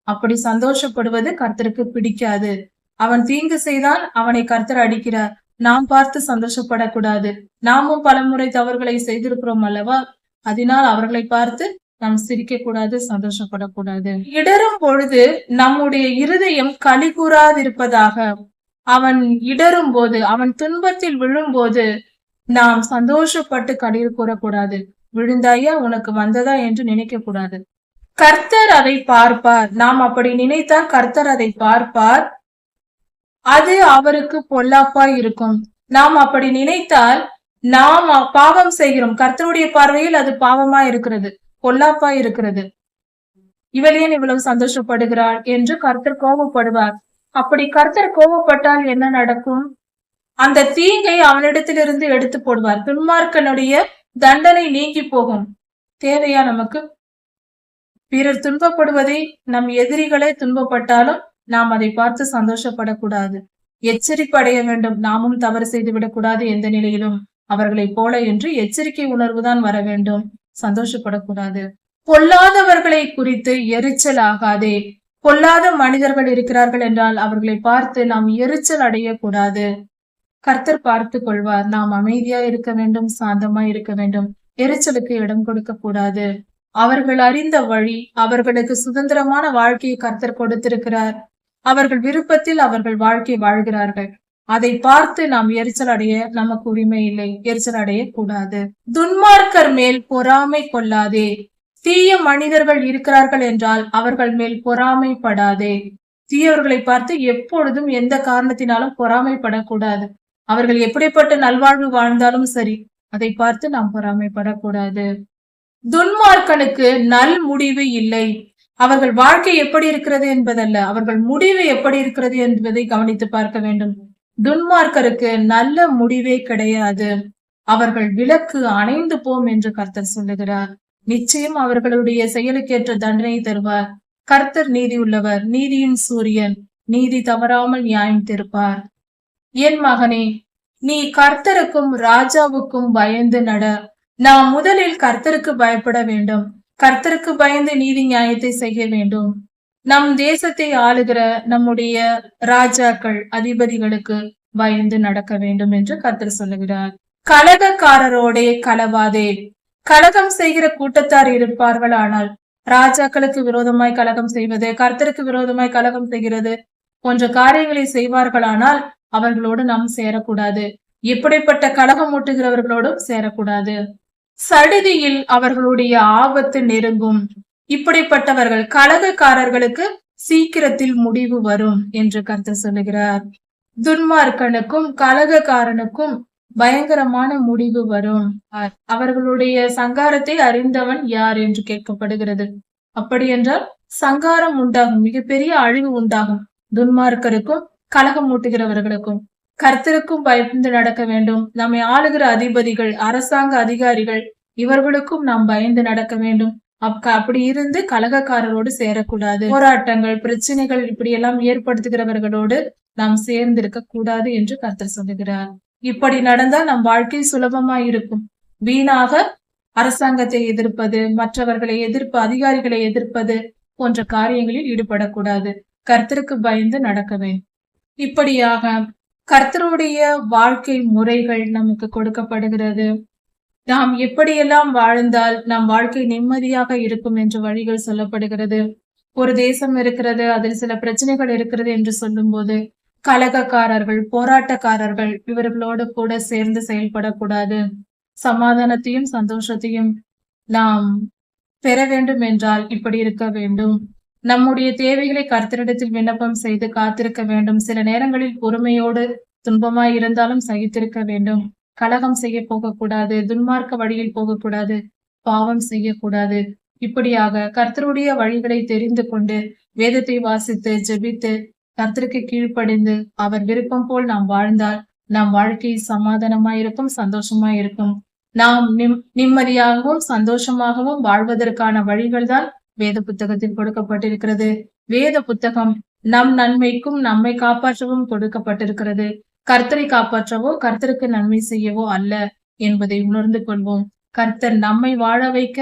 அப்படி சந்தோஷப்படுவது கர்த்தருக்கு பிடிக்காது. அவன் தீங்கு செய்தான், அவனை கர்த்தர் அடிக்கிறார், நாம் பார்த்து சந்தோஷப்படக்கூடாது. நாமும் பலமுறை தவறுகளை செய்திருக்கிறோம் அல்லவா, அதனால் அவர்களை பார்த்து நாம் சிரிக்க கூடாது, சந்தோஷப்படக்கூடாது. இடரும் பொழுது நம்முடைய இருதயம் களி கூறாதிருப்பதாக. அவன் இடரும் போது, அவன் துன்பத்தில் விழும்போது நாம் சந்தோஷப்பட்டு களி கூறக்கூடாது. விழுந்தாயா, உனக்கு வந்ததா என்று நினைக்க கூடாது. கர்த்தர் அதை பார்ப்பார். நாம் அப்படி நினைத்தால் கர்த்தர் அதை பார்ப்பார். அது அவருக்கு பொல்லாப்பாய் இருக்கும். நாம் அப்படி நினைத்தால் நாம் பாவம் செய்கிறோம். கர்த்தருடைய பார்வையில் அது பாவமா இருக்கிறது, பொல்லாப்பா இருக்கிறது. இவள் ஏன் இவ்வளவு சந்தோஷப்படுகிறாள் என்று கர்த்தர் கோபப்படுவார். அப்படி கர்த்தர் கோபப்பட்டால் என்ன நடக்கும்? அந்த தீங்கை அவனிடத்திலிருந்து எடுத்து போடுவார். துன்மார்க்கனுடைய தண்டனை நீங்கி போகும். தேவையா நமக்கு? பிறர் துன்பப்படுவதை, நம் எதிரிகளே துன்பப்பட்டாலும் நாம் அதை பார்த்து சந்தோஷப்படக்கூடாது, எச்சரிப்பு அடைய வேண்டும். நாமும் தவறு செய்து விடக்கூடாது எந்த நிலையிலும் அவர்களை போல என்று எச்சரிக்கை உணர்வுதான் வர வேண்டும், சந்தோஷப்படக்கூடாது. பொல்லாதவர்களை குறித்து எரிச்சல் ஆகாதே. பொல்லாத மனிதர்கள் இருக்கிறார்கள் என்றால் அவர்களை பார்த்து நாம் எரிச்சல் அடையக்கூடாது. கர்த்தர் பார்த்து கொள்வார். நாம் அமைதியா இருக்க வேண்டும், சாந்தமா இருக்க வேண்டும், எரிச்சலுக்கு இடம் கொடுக்க கூடாது. அவர்கள் அறிந்த வழி, அவர்களுக்கு சுதந்திரமான வாழ்க்கையை கர்த்தர் கொடுத்திருக்கிறார். அவர்கள் விருப்பத்தில் அவர்கள் வாழ்க்கை வாழ்கிறார்கள். அதை பார்த்து நாம் எரிச்சல் அடைய நமக்கு உரிமை இல்லை, எரிச்சல் அடைய கூடாது. துன்மார்க்கர் மேல் பொறாமை கொள்ளாதே. தீய மனிதர்கள் இருக்கிறார்கள் என்றால் அவர்கள் மேல் பொறாமைப்படாதே. தீயவர்களை பார்த்து எப்பொழுதும் எந்த காரணத்தினாலும் பொறாமைப்படக்கூடாது. அவர்கள் எப்படிப்பட்ட நல்வாழ்வு வாழ்ந்தாலும் சரி, அதை பார்த்து நாம் பொறாமைப்படக்கூடாது. துன்மார்க்கனுக்கு நல் முடிவு இல்லை. அவர்கள் வாழ்க்கை எப்படி இருக்கிறது என்பதல்ல, அவர்கள் முடிவு எப்படி இருக்கிறது என்பதை கவனித்து பார்க்க வேண்டும். துன்மார்க்கருக்கு நல்ல முடிவே கிடையாது. அவர்கள் விளக்கு அணைந்து போம் என்று கர்த்தர் சொல்லுகிறார். நிச்சயம் அவர்களுடைய செயலுக்கேற்ற தண்டனை தருவார். கர்த்தர் நீதி உள்ளவர், நீதியின் சூரியன், நீதி தவறாமல் நியாயம் தீர்ப்பார். என் மகனே, நீ கர்த்தருக்கும் ராஜாவுக்கும் பயந்து நட. நாம் முதலில் கர்த்தருக்கு பயப்பட வேண்டும். கர்த்தருக்கு பயந்து நீதி நியாயத்தை செய்ய வேண்டும். நம் தேசத்தை ஆளுகிற நம்முடைய ராஜாக்கள், அதிபதிகளுக்கு பயந்து நடக்க வேண்டும் என்று கர்த்தர் சொல்லுகிறார். கலகக்காரரோடே கலவாதே. கலகம் செய்கிற கூட்டத்தார் இருப்பார்கள், ஆனால் ராஜாக்களுக்கு விரோதமாய் கலகம் செய்வது, கர்த்தருக்கு விரோதமாய் கலகம் செய்கிறது போன்ற காரியங்களை செய்வார்களானால் அவர்களோடு நாம் சேரக்கூடாது. இப்படிப்பட்ட கலகம் ஊட்டுகிறவர்களோடும் சேரக்கூடாது. சடுதியில் அவர்களுடைய ஆபத்து நெருங்கும். இப்படிப்பட்டவர்கள் கலகக்காரர்களுக்கு சீக்கிரத்தில் முடிவு வரும் என்று கர்த்தர் சொல்லுகிறார். துன்மார்க்கனுக்கும் கலகக்காரனுக்கும் பயங்கரமான முடிவு வரும். அவர்களுடைய சங்காரத்தை அறிந்தவன் யார் என்று கேட்கப்படுகிறது. அப்படி என்றால் சங்காரம் உண்டாகும், மிகப்பெரிய அழிவு உண்டாகும். துன்மார்க்கருக்கும் கலகம் ஊட்டுகிறவர்களுக்கும். கர்த்தருக்கும் பயந்து நடக்க வேண்டும். நம்மை ஆளுகிற அதிபதிகள், அரசாங்க அதிகாரிகள், இவர்களுக்கும் நாம் பயந்து நடக்க வேண்டும். அப்படி இருந்து கலகக்காரரோடு சேரக்கூடாது. போராட்டங்கள், பிரச்சனைகள் இப்படி எல்லாம் ஏற்படுத்துகிறவர்களோடு நாம் சேர்ந்திருக்க கூடாது என்று கர்த்தர் சொல்லுகிறார். இப்படி நடந்தால் நம் வாழ்க்கை சுலபமாய் இருக்கும். வீணாக அரசாங்கத்தை எதிர்ப்பது, மற்றவர்களை எதிர்ப்பு, அதிகாரிகளை எதிர்ப்பது போன்ற காரியங்களில் ஈடுபடக்கூடாது. கர்த்தருக்கு பயந்து நடக்க வேண்டும். இப்படியாக கர்த்தருடைய வாழ்க்கை முறைகள் நமக்கு கொடுக்கப்படுகிறது. நாம் எப்படியெல்லாம் வாழ்ந்தால் நம் வாழ்க்கை நிம்மதியாக இருக்கும் என்று வழிகள் சொல்லப்படுகிறது. ஒரு தேசம் இருக்கிறது, அதில் சில பிரச்சனைகள் இருக்கிறது என்று சொல்லும் போது கலகக்காரர்கள், போராட்டக்காரர்கள் இவர்களோடு கூட சேர்ந்து செயல்படக்கூடாது. சமாதானத்தையும் சந்தோஷத்தையும் நாம் பெற வேண்டும் என்றால் இப்படி இருக்க வேண்டும். நம்முடைய தேவைகளை கர்த்தரிடத்தில் விண்ணப்பம் செய்து காத்திருக்க வேண்டும். சில நேரங்களில் பொறுமையோடு துன்பமாய் இருந்தாலும் சகித்திருக்க வேண்டும். கலகம் செய்ய போகக்கூடாது, துன்மார்க்க வழியில் போகக்கூடாது, பாவம் செய்யக்கூடாது. இப்படியாக கர்த்தருடைய வழிகளை தெரிந்து கொண்டு வேதத்தை வாசித்து ஜெபித்து கர்த்தருக்கு கீழ்ப்படிந்து அவர் விருப்பம் போல் நாம் வாழ்ந்தால் நம் வாழ்க்கை சமாதானமாயிருக்கும், சந்தோஷமாயிருக்கும். நாம் நிம்மதியாகவும் சந்தோஷமாகவும் வாழ்வதற்கான வழிகள் தான் வேத புத்தகத்தில் கொடுக்கப்பட்டிருக்கிறது. வேத புத்தகம் நம் நன்மைக்கும் நம்மை காப்பாற்றவும் கொடுக்கப்பட்டிருக்கிறது. கர்த்தரை காப்பாற்றவோ கர்த்தருக்கு நன்மை செய்யவோ அல்ல என்பதை உணர்ந்து கொள்வோம். கர்த்தர் நம்மை வாழ வைக்க,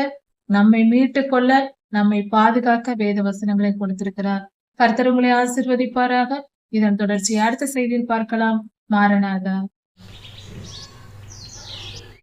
நம்மை மீட்டு கொள்ள, நம்மை பாதுகாக்க வேத வசனங்களை கொடுத்திருக்கிறார். கர்த்தர் உங்களை ஆசீர்வதிப்பாராக. இதன் தொடர்ச்சி அடுத்த செய்தியில் பார்க்கலாம். மாரநாதா.